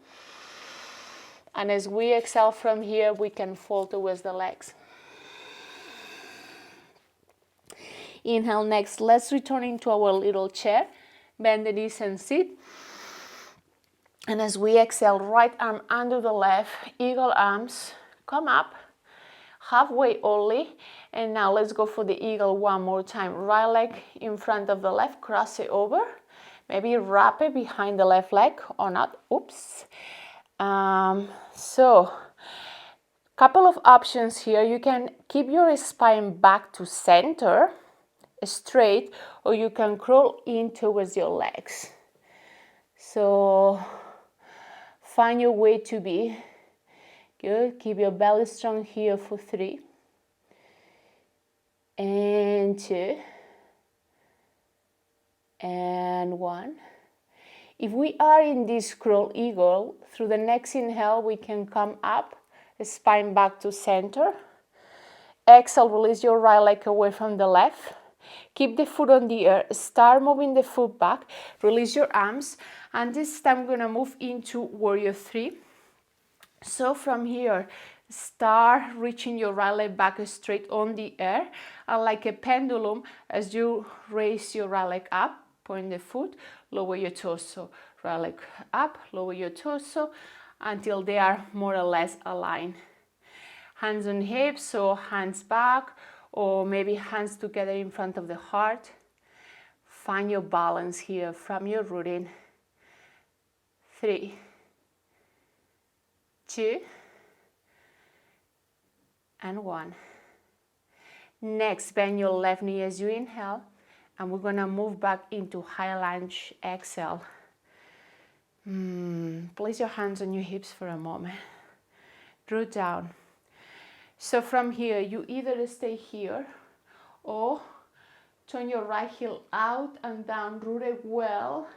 And as we exhale from here, we can fold towards the legs. Inhale next, let's return into our little chair. Bend the knees and sit. And as we exhale, right arm under the left, eagle arms, come up, halfway only. And now let's go for the eagle one more time. Right leg in front of the left, cross it over. Maybe wrap it behind the left leg or not, oops. So couple of options here. You can keep your spine back to center, straight, or you can crawl in towards your legs. So find your way to be. Good. Keep your belly strong here for 3 and 2 and 1. If we are in this crawl eagle, through the next inhale we can come up, spine back to center. Exhale, release your right leg away from the left. Keep the foot on the air. Start moving the foot back. Release your arms. And this time we're going to move into warrior 3. So from here, start reaching your right leg back straight on the air. And like a pendulum, as you raise your right leg up, point the foot, lower your torso. Right leg up, lower your torso, until they are more or less aligned. Hands on hips, or hands back, or maybe hands together in front of the heart. Find your balance here from your rooting. 3, 2, and 1. Next, bend your left knee as you inhale, and we're going to move back into high lunge. Exhale. Place your hands on your hips for a moment. Root down. So from here, you either stay here or turn your right heel out and down, rooted well,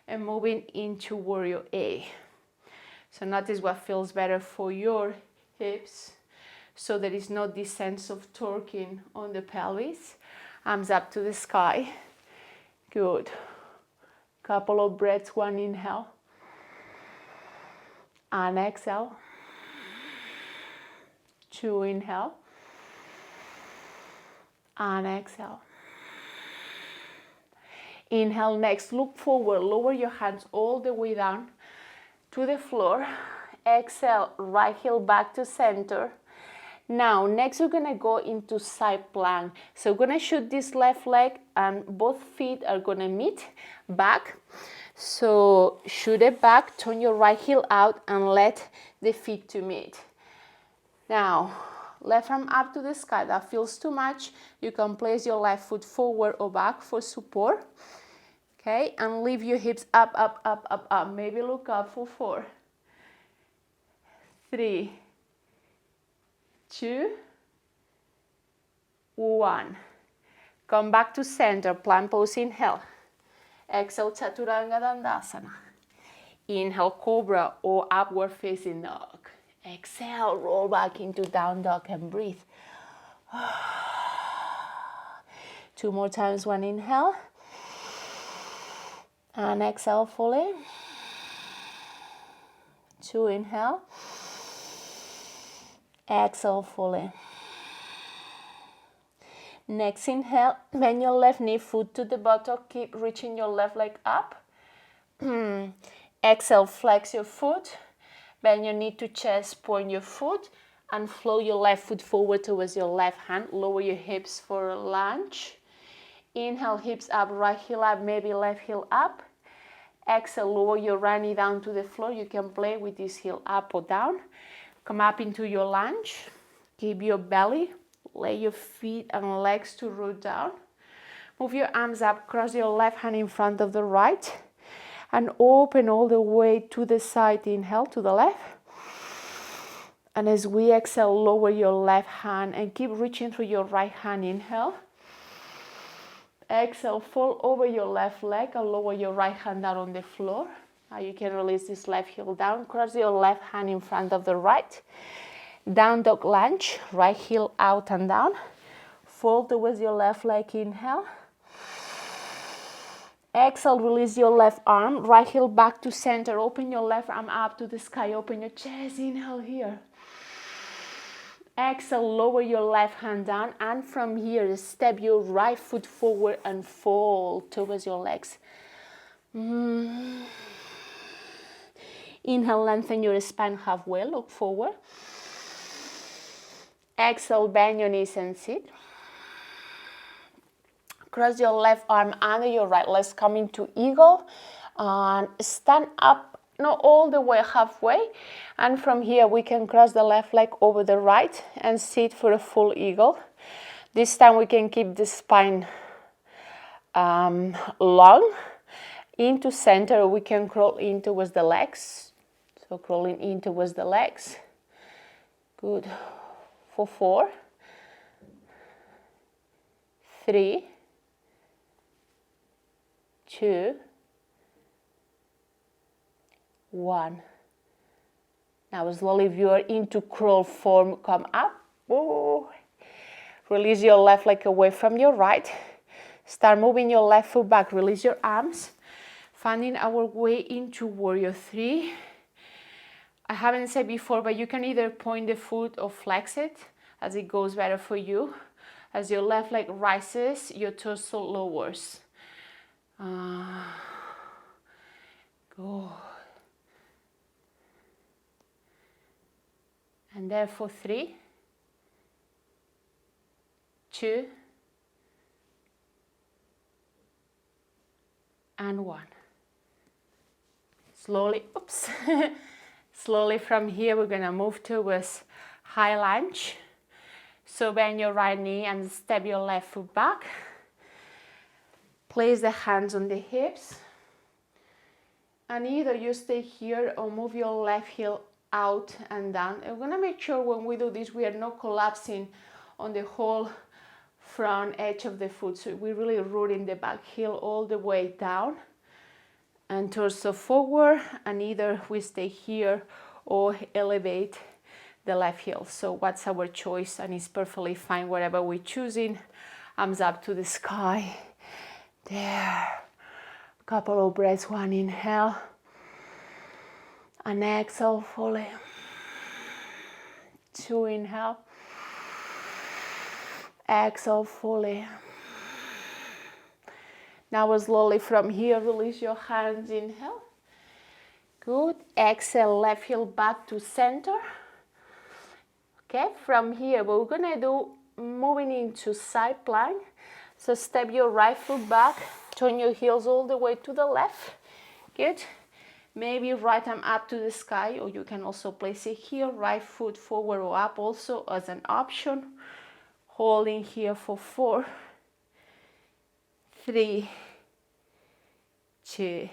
and moving into warrior A. So notice what feels better for your hips, so there is not this sense of torquing on the pelvis. Arms up to the sky. Good. Couple of breaths, 1 inhale and exhale. 2 inhale and exhale. Inhale next, look forward, lower your hands all the way down to the floor. Exhale, right heel back to center. Now, next we're gonna go into side plank. So we're gonna shoot this left leg and both feet are gonna meet back. So shoot it back, turn your right heel out and let the feet to meet. Now, left arm up to the sky. That feels too much. You can place your left foot forward or back for support. Okay, and lift your hips up, up, up, up, up. Maybe look up for 4, 3, 2, 1. Come back to center, plank pose, inhale. Exhale, Chaturanga Dandasana. Inhale, Cobra or upward facing dog. Exhale, roll back into down dog and breathe. 2 more times, 1 inhale. And exhale fully. 2 inhale. Exhale fully. Next inhale, bend your left knee, foot to the buttock, keep reaching your left leg up. Exhale, flex your foot, bend your knee to chest, point your foot, and flow your left foot forward towards your left hand. Lower your hips for a lunge. Inhale, hips up, right heel up, maybe left heel up. Exhale, lower your right knee down to the floor. You can play with this heel up or down. Come up into your lunge. Keep your belly. Lay your feet and legs to root down. Move your arms up, cross your left hand in front of the right. And open all the way to the side. Inhale to the left. And as we exhale, lower your left hand and keep reaching through your right hand. Inhale. Exhale, fall over your left leg and lower your right hand down on the floor. Now you can release this left heel down. Cross your left hand in front of the right. Down dog lunge, right heel out and down. Fall towards your left leg, inhale. Exhale, release your left arm, right heel back to center. Open your left arm up to the sky, open your chest, inhale here. Exhale, lower your left hand down, and from here, step your right foot forward and fall towards your legs. Inhale, lengthen your spine halfway, look forward. Exhale, bend your knees and sit. Cross your left arm under your right. Let's come into eagle and stand up not all the way, halfway. And from here we can cross the left leg over the right and sit for a full eagle. This time we can keep the spine long. Into center, we can crawl in towards the legs. So crawling in towards the legs. Good. For 4, 3, 2, 1. Now slowly, if you are into crawl form, come up. Whoa. Release your left leg away from your right. Start moving your left foot back. Release your arms. Finding our way into warrior 3. I haven't said before, but you can either point the foot or flex it as it goes better for you. As your left leg rises, your torso lowers. Go. And there for 3, 2, and 1. Slowly, oops. Slowly from here, we're gonna move towards high lunge. So bend your right knee and step your left foot back. Place the hands on the hips. And either you stay here or move your left heel out and down. And we're gonna make sure when we do this, we are not collapsing on the whole front edge of the foot. So we're really rooting the back heel all the way down and torso forward, and either we stay here or elevate the left heel. So what's our choice? And it's perfectly fine whatever we're choosing. Arms up to the sky. There. Couple of breaths. 1 inhale and exhale fully. 2 inhale. Exhale fully. Now slowly from here, release your hands. Inhale. Good. Exhale, left heel back to center. Okay, from here, what we're gonna do, moving into side plank. So step your right foot back, turn your heels all the way to the left. Good. Maybe right arm up to the sky, or you can also place it here, right foot forward or up also as an option. Holding here for 4, 3, 2,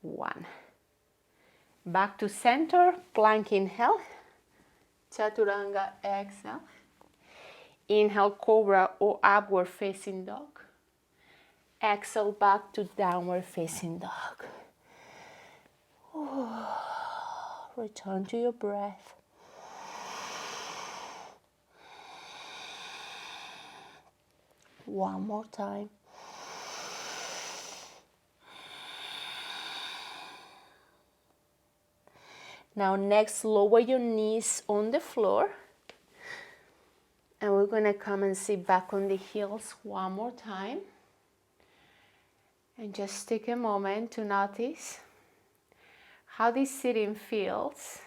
1. Back to center, plank inhale. Chaturanga exhale. Inhale, cobra or upward facing dog. Exhale, back to downward facing dog. Return to your breath. One more time. Now next, lower your knees on the floor. And we're gonna come and sit back on the heels one more time. And just take a moment to notice how this sitting feels.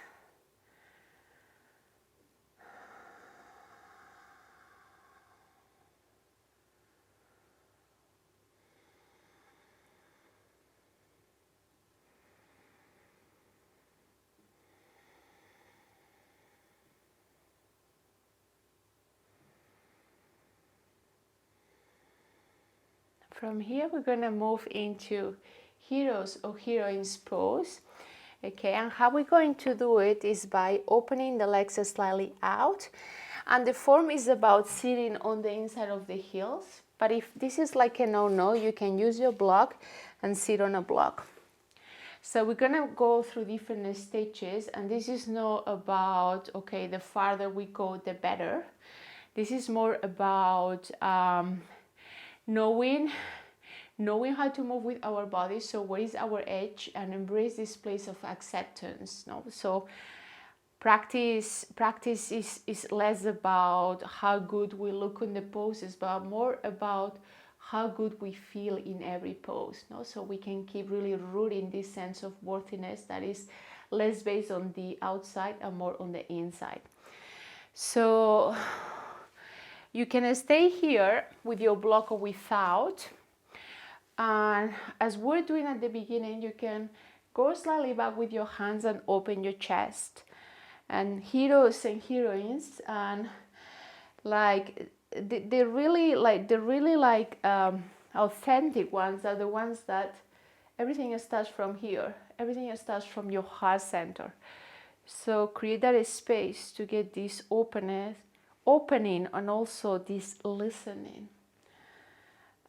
From here, we're gonna move into heroes or heroines pose. Okay, and how we're going to do it is by opening the legs slightly out. And the form is about sitting on the inside of the heels. But if this is like a no-no, you can use your block and sit on a block. So we're gonna go through different stages, and this is not about, okay, the farther we go, the better. This is more about knowing how to move with our body. So where is our edge, and embrace this place of acceptance. No? So practice is less about how good we look in the poses, but more about how good we feel in every pose. No? So we can keep really rooting this sense of worthiness that is less based on the outside and more on the inside. So you can stay here with your block or without. And as we're doing at the beginning, you can Go slightly back with your hands and open your chest. And heroes and heroines, and like the really authentic ones are the ones that everything starts from here. Everything starts from your heart center. So create that space to get this opening, and also this listening.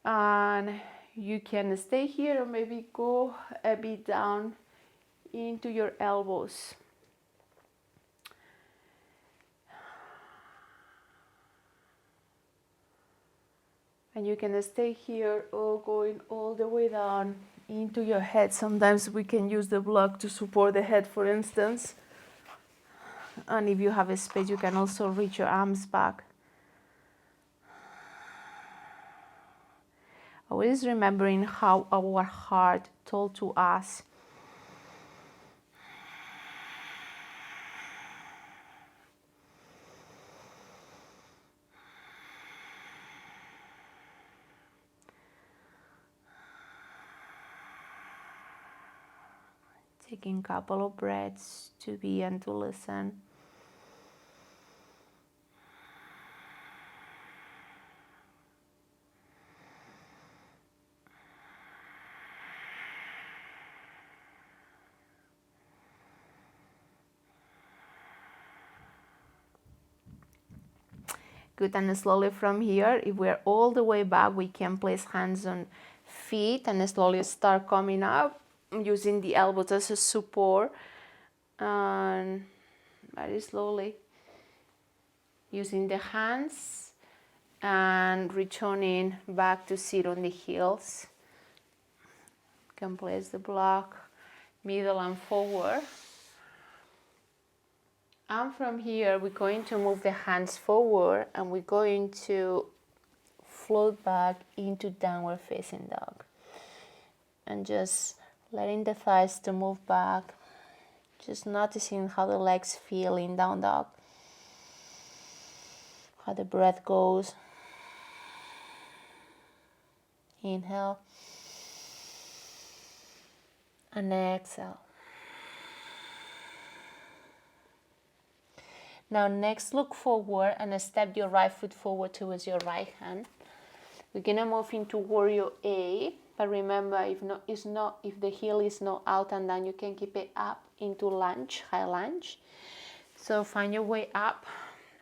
And you can stay here or maybe go a bit down into your elbows. And you can stay here or going all the way down into your head. Sometimes we can use the block to support the head, for instance. And if you have a space, you can also reach your arms back. Always remembering how our heart told to us. Taking a couple of breaths to be and to listen. Good, and slowly from here, if we're all the way back, we can place hands on feet and slowly start coming up using the elbows as a support, and very slowly using the hands and returning back to sit on the heels. You can place the block middle and forward. And from here, we're going to move the hands forward and we're going to float back into downward facing dog. And just letting the thighs to move back. Just noticing how the legs feel in down dog. How the breath goes. Inhale. And exhale. Now next, look forward and step your right foot forward towards your right hand. We're gonna move into warrior A, but remember, if the heel is not out and down, you can keep it up into lunge, high lunge. So find your way up,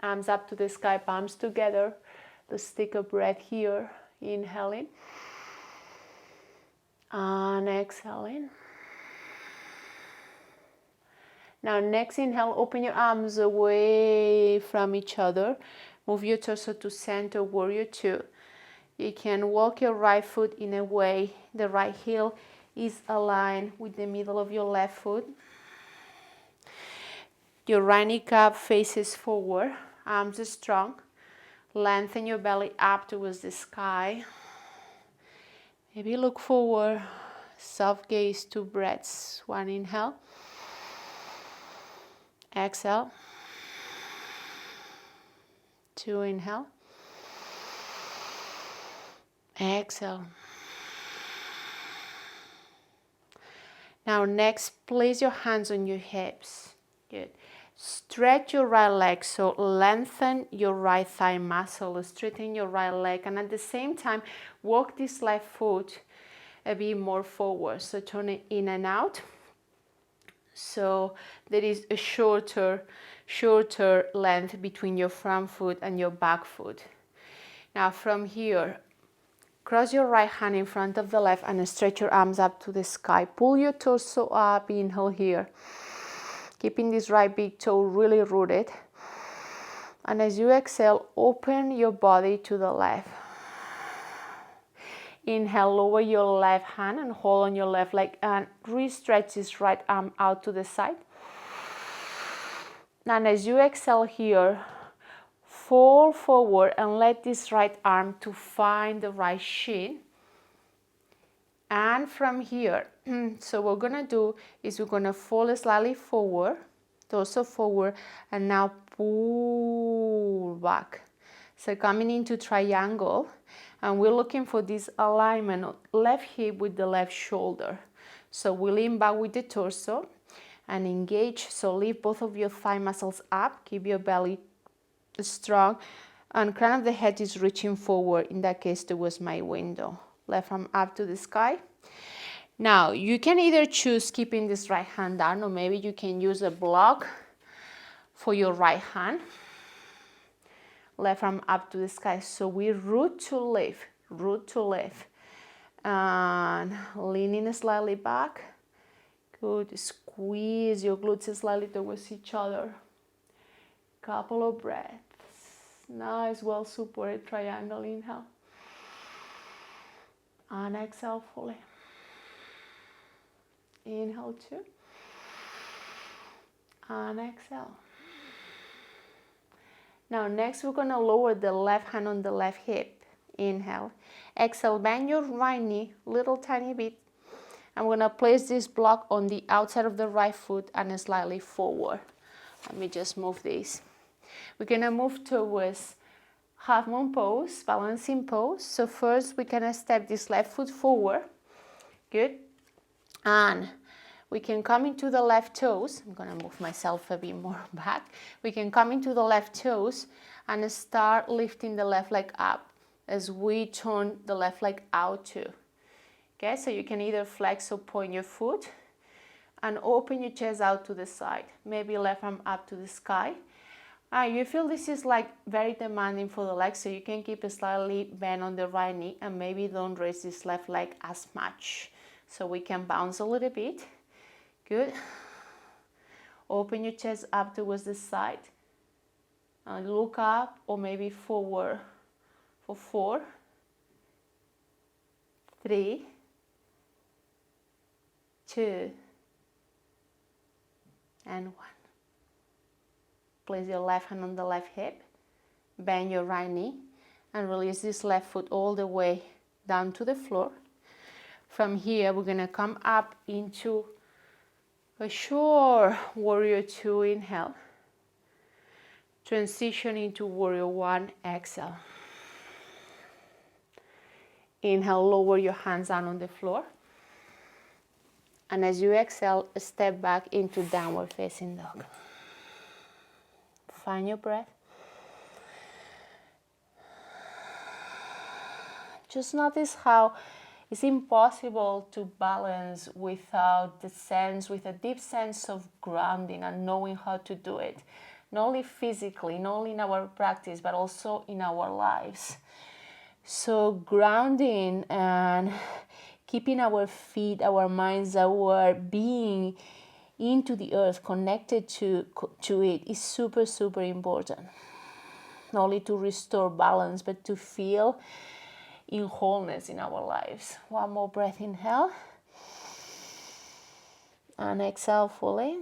arms up to the sky, palms together. Let's take a breath here, inhaling and exhaling. Now next inhale, open your arms away from each other. Move your torso to center, warrior two. You can walk your right foot in a way the right heel is aligned with the middle of your left foot. Your right kneecap faces forward, arms are strong. Lengthen your belly up towards the sky. Maybe look forward, soft gaze, 2 breaths. 1 inhale. Exhale. 2 inhale. Exhale. Now next, place your hands on your hips. Good. Stretch your right leg, so lengthen your right thigh muscle, straighten your right leg, and at the same time, walk this left foot a bit more forward. So turn it in and out. So there is a shorter length between your front foot and your back foot. Now from here, cross your right hand in front of the left and stretch your arms up to the sky. Pull your torso up, inhale here. Keeping this right big toe really rooted. And as you exhale, open your body to the left. Inhale, lower your left hand and hold on your left leg and re-stretch this right arm out to the side. And as you exhale here, fall forward and let this right arm to find the right shin. And from here, so what we're gonna do is we're gonna fall slightly forward, torso forward, and now pull back. So coming into triangle, and we're looking for this alignment of left hip with the left shoulder. So we lean back with the torso and engage. So lift both of your thigh muscles up, keep your belly strong, and crown of the head is reaching forward, in that case towards my window. Left arm up to the sky. Now you can either choose keeping this right hand down, or maybe you can use a block for your right hand. Left arm up to the sky. So we root to lift, and leaning slightly back. Good. Squeeze your glutes slightly towards each other. Couple of breaths. Nice, well supported triangle. Inhale. And exhale fully. Inhale 2. And exhale. Now next we're going to lower the left hand on the left hip. Inhale. Exhale, bend your right knee little tiny bit. I'm going to place this block on the outside of the right foot and slightly forward. Let me just move this. We're going to move towards half moon pose, balancing pose. So first we're going to step this left foot forward. Good. And we can come into the left toes. I'm going to move myself a bit more back. We can come into the left toes and start lifting the left leg up as we turn the left leg out too. Okay, so you can either flex or point your foot and open your chest out to the side. Maybe left arm up to the sky. You feel this is like very demanding for the legs, so you can keep it slightly bent on the right knee and maybe don't raise this left leg as much. So we can bounce a little bit. Good. Open your chest up towards the side. And look up or maybe forward for 4, 3, 2, and 1. Place your left hand on the left hip, bend your right knee, and release this left foot all the way down to the floor. From here, we're going to come up into a short warrior 2, inhale. Transition into warrior 1, exhale. Inhale, lower your hands down on the floor. And as you exhale, step back into downward facing dog. Find your breath. Just notice how it's impossible to balance without with a deep sense of grounding and knowing how to do it. Not only physically, not only in our practice, but also in our lives. So grounding and keeping our feet, our minds, our being into the earth, connected to it is super, super important. Not only to restore balance, but to feel in wholeness in our lives. One more breath, inhale. And exhale fully.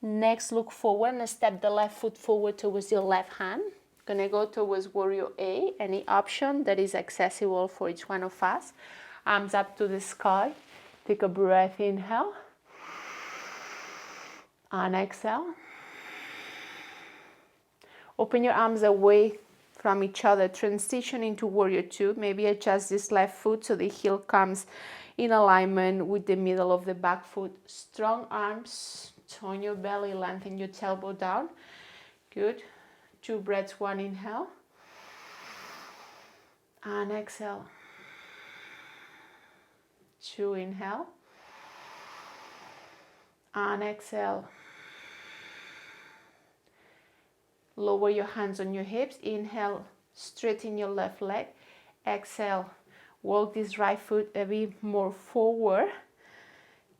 Next, look forward and step the left foot forward towards your left hand. Gonna go towards warrior A, any option that is accessible for each one of us. Arms up to the sky. Take a breath, inhale. And exhale. Open your arms away from each other. Transition into warrior 2. Maybe adjust this left foot so the heel comes in alignment with the middle of the back foot. Strong arms. Turn your belly, lengthen your tailbone down. Good. 2 breaths, 1 inhale. And exhale. 2 inhale. And exhale. Lower your hands on your hips. Inhale, straighten your left leg. Exhale, walk this right foot a bit more forward.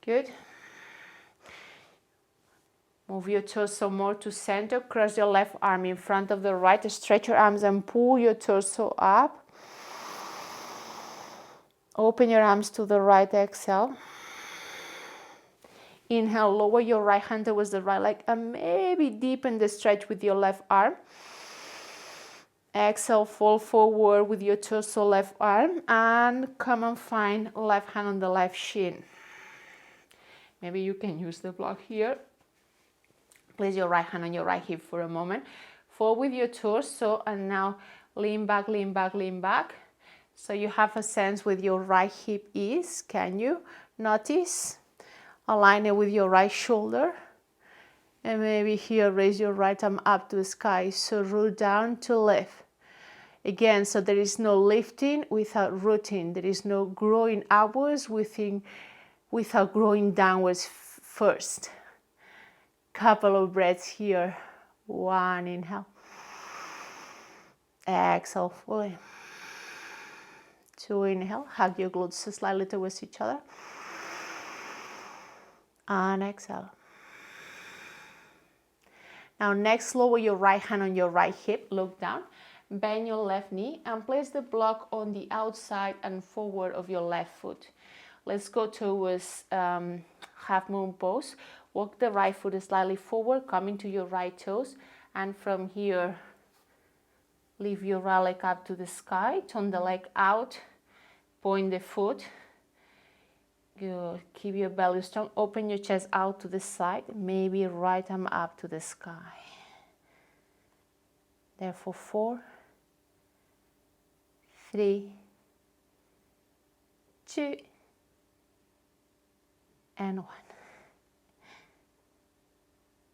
Good. Move your torso more to center. Cross your left arm in front of the right. Stretch your arms and pull your torso up. Open your arms to the right. Exhale. Inhale, lower your right hand towards the right leg and maybe deepen the stretch with your left arm. Exhale, fall forward with your torso, left arm, and come and find left hand on the left shin. Maybe you can use the block here. Place your right hand on your right hip for a moment. Forward with your torso, and now lean back, lean back, lean back. So you have a sense where your right hip is. Can you notice? Align it with your right shoulder. And maybe here, raise your right arm up to the sky. So root down to lift. Again, so there is no lifting without rooting. There is no growing upwards without growing downwards first. Couple of breaths here. One, inhale. Exhale fully. Two, inhale. Hug your glutes slightly towards each other. And exhale. Now next, lower your right hand on your right hip. Look down. Bend your left knee and place the block on the outside and forward of your left foot. Let's go towards half moon pose. Walk the right foot slightly forward, coming to your right toes. And from here, lift your right leg up to the sky. Turn the leg out. Point the foot. Good. Keep your belly strong. Open your chest out to the side. Maybe right arm up to the sky. There for 4, 3, 2, and 1.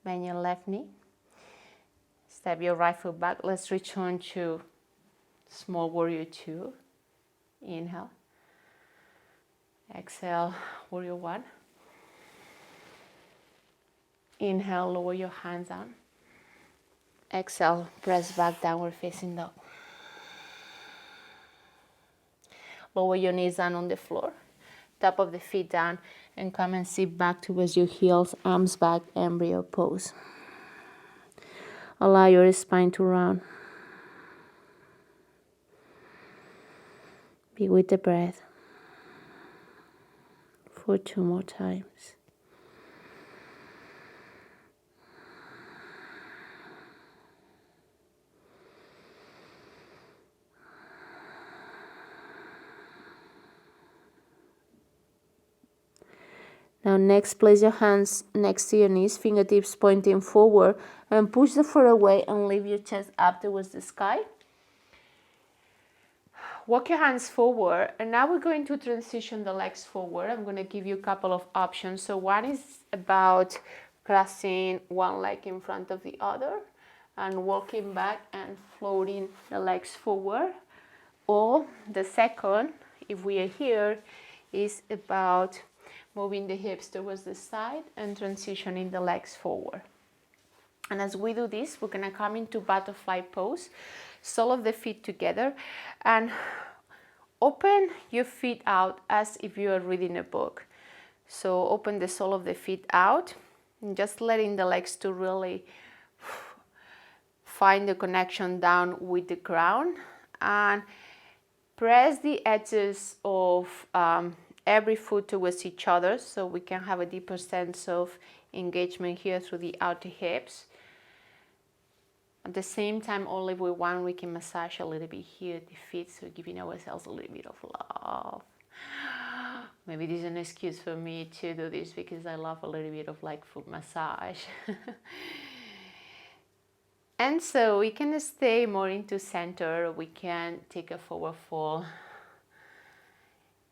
Bend your left knee. Step your right foot back. Let's return to small warrior 2. Inhale. Exhale, warrior 1. Inhale, lower your hands down. Exhale, press back, downward facing dog. Lower your knees down on the floor. Top of the feet down and come and sit back towards your heels, arms back, embryo pose. Allow your spine to round. Be with the breath for 2 more times. Now next, place your hands next to your knees, fingertips pointing forward, and push the foot away and lift your chest up towards the sky. Walk your hands forward, and now we're going to transition the legs forward. I'm going to give you a couple of options. So one is about crossing one leg in front of the other and walking back and floating the legs forward. Or the second, if we are here, is about moving the hips towards the side and transitioning the legs forward. And as we do this, we're going to come into butterfly pose, sole of the feet together, and open your feet out as if you are reading a book. So open the sole of the feet out, and just letting the legs to really find the connection down with the ground, and press the edges of every foot towards each other so we can have a deeper sense of engagement here through the outer hips. At the same time, only with one we can massage a little bit here at the feet, so giving ourselves a little bit of love. Maybe this is an excuse for me to do this because I love a little bit of like foot massage. And so we can stay more into center, we can take a forward fold.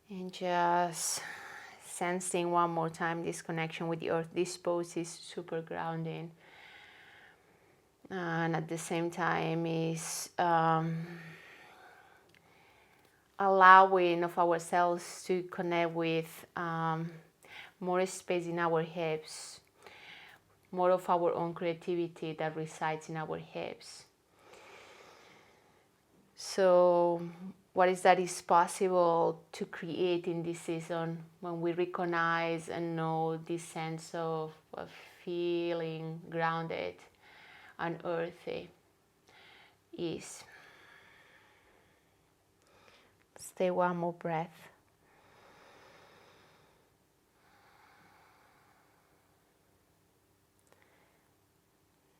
And just sensing one more time this connection with the earth. This pose is super grounding. And at the same time is allowing of ourselves to connect with more space in our hips, more of our own creativity that resides in our hips. So what is that is possible to create in this season when we recognize and know this sense of feeling grounded and earthy is. Stay one more breath.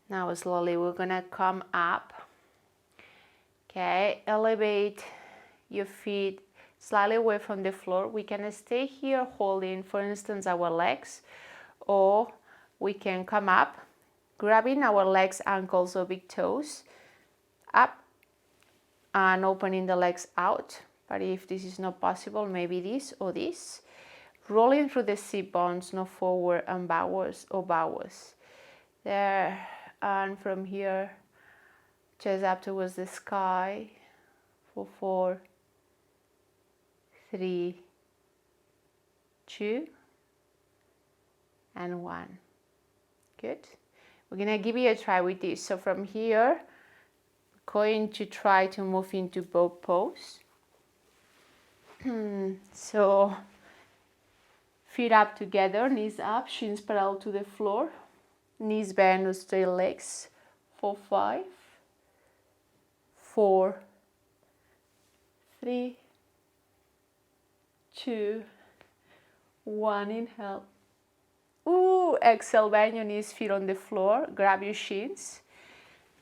Now slowly we're gonna come up. Okay, elevate your feet slightly away from the floor. We can stay here holding, for instance, our legs, or we can come up, grabbing our legs, ankles or big toes up and opening the legs out. But if this is not possible, maybe this or this. Rolling through the sit bones, not forward and backwards or backwards. There, and from here, chest up towards the sky for 4, 3, 2, and 1. Good. We're gonna give you a try with this. So from here, going to try to move into boat pose. So feet up together, knees up, shins parallel to the floor, knees bend with straight legs. For 5, 4, 3, 2, 1. Inhale. Ooh, exhale, bend your knees, feet on the floor, grab your shins,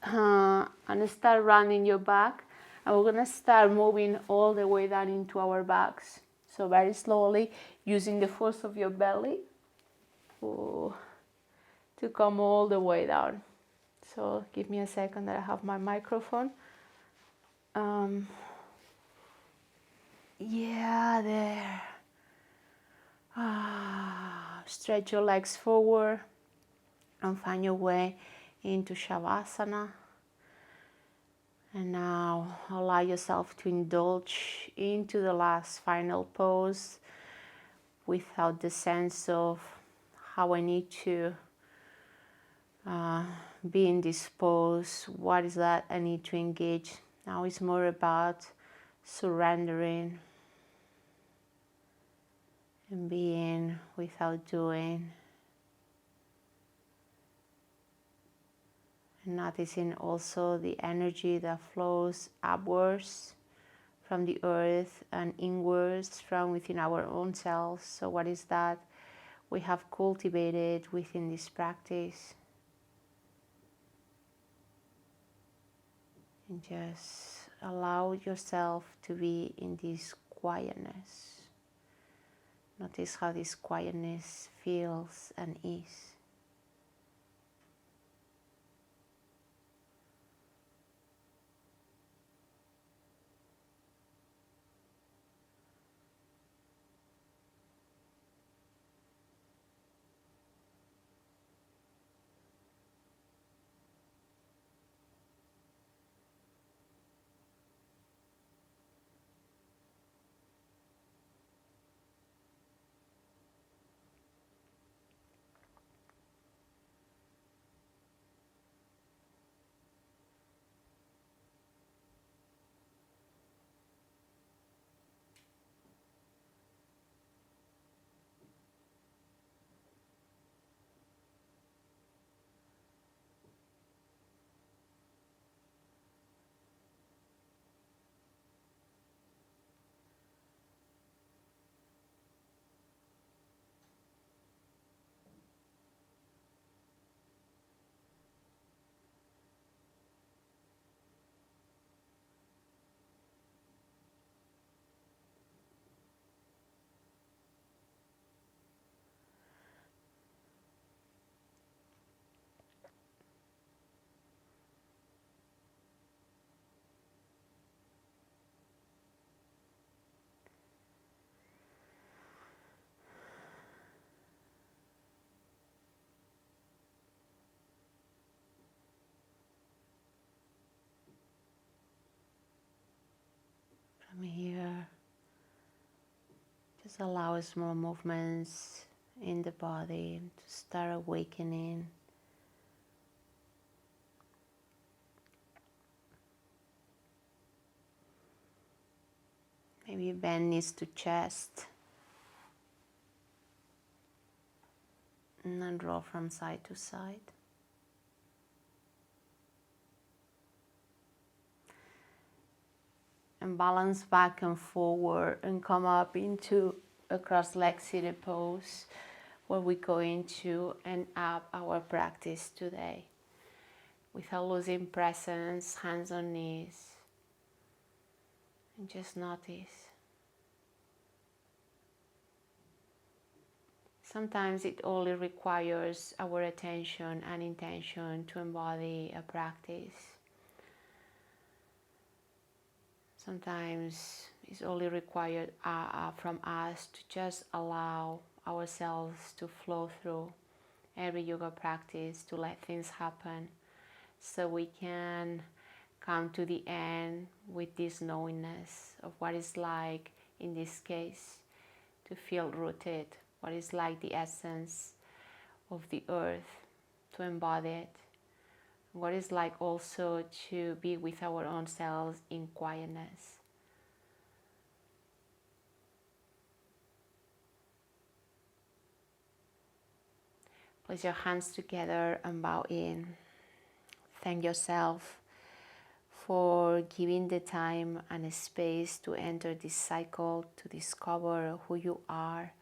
and start running your back. And we're gonna start moving all the way down into our backs. So very slowly, using the force of your belly to come all the way down. So give me a second that I have my microphone. Yeah, there. Stretch your legs forward and find your way into Shavasana. And now allow yourself to indulge into the last final pose without the sense of how I need to be in this pose. What is that I need to engage? Now it's more about surrendering and being without doing. And noticing also the energy that flows upwards from the earth and inwards from within our own selves. So what is that we have cultivated within this practice? And just allow yourself to be in this quietness. Notice how this quietness feels and is. From here, just allow small movements in the body to start awakening. Maybe bend knees to chest and then roll from side to side. And balance back and forward and come up into a cross-legged seated pose where we're going to end up our practice today without losing presence, hands on knees, and just notice. Sometimes it only requires our attention and intention to embody a practice. Sometimes it's only required from us to just allow ourselves to flow through every yoga practice, to let things happen, so we can come to the end with this knowingness of what it's like, in this case, to feel rooted, what is like the essence of the earth, to embody it, what is like also to be with our own selves in quietness. Place your hands together and bow in. Thank yourself for giving the time and a space to enter this cycle, to discover who you are.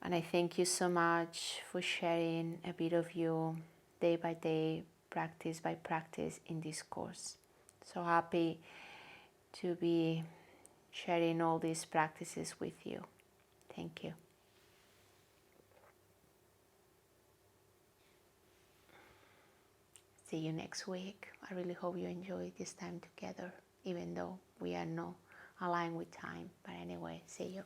And I thank you so much for sharing a bit of you day by day, practice by practice in this course. So happy to be sharing all these practices with you. Thank you. See you next week. I really hope you enjoy this time together, even though we are not aligned with time. But anyway, see you.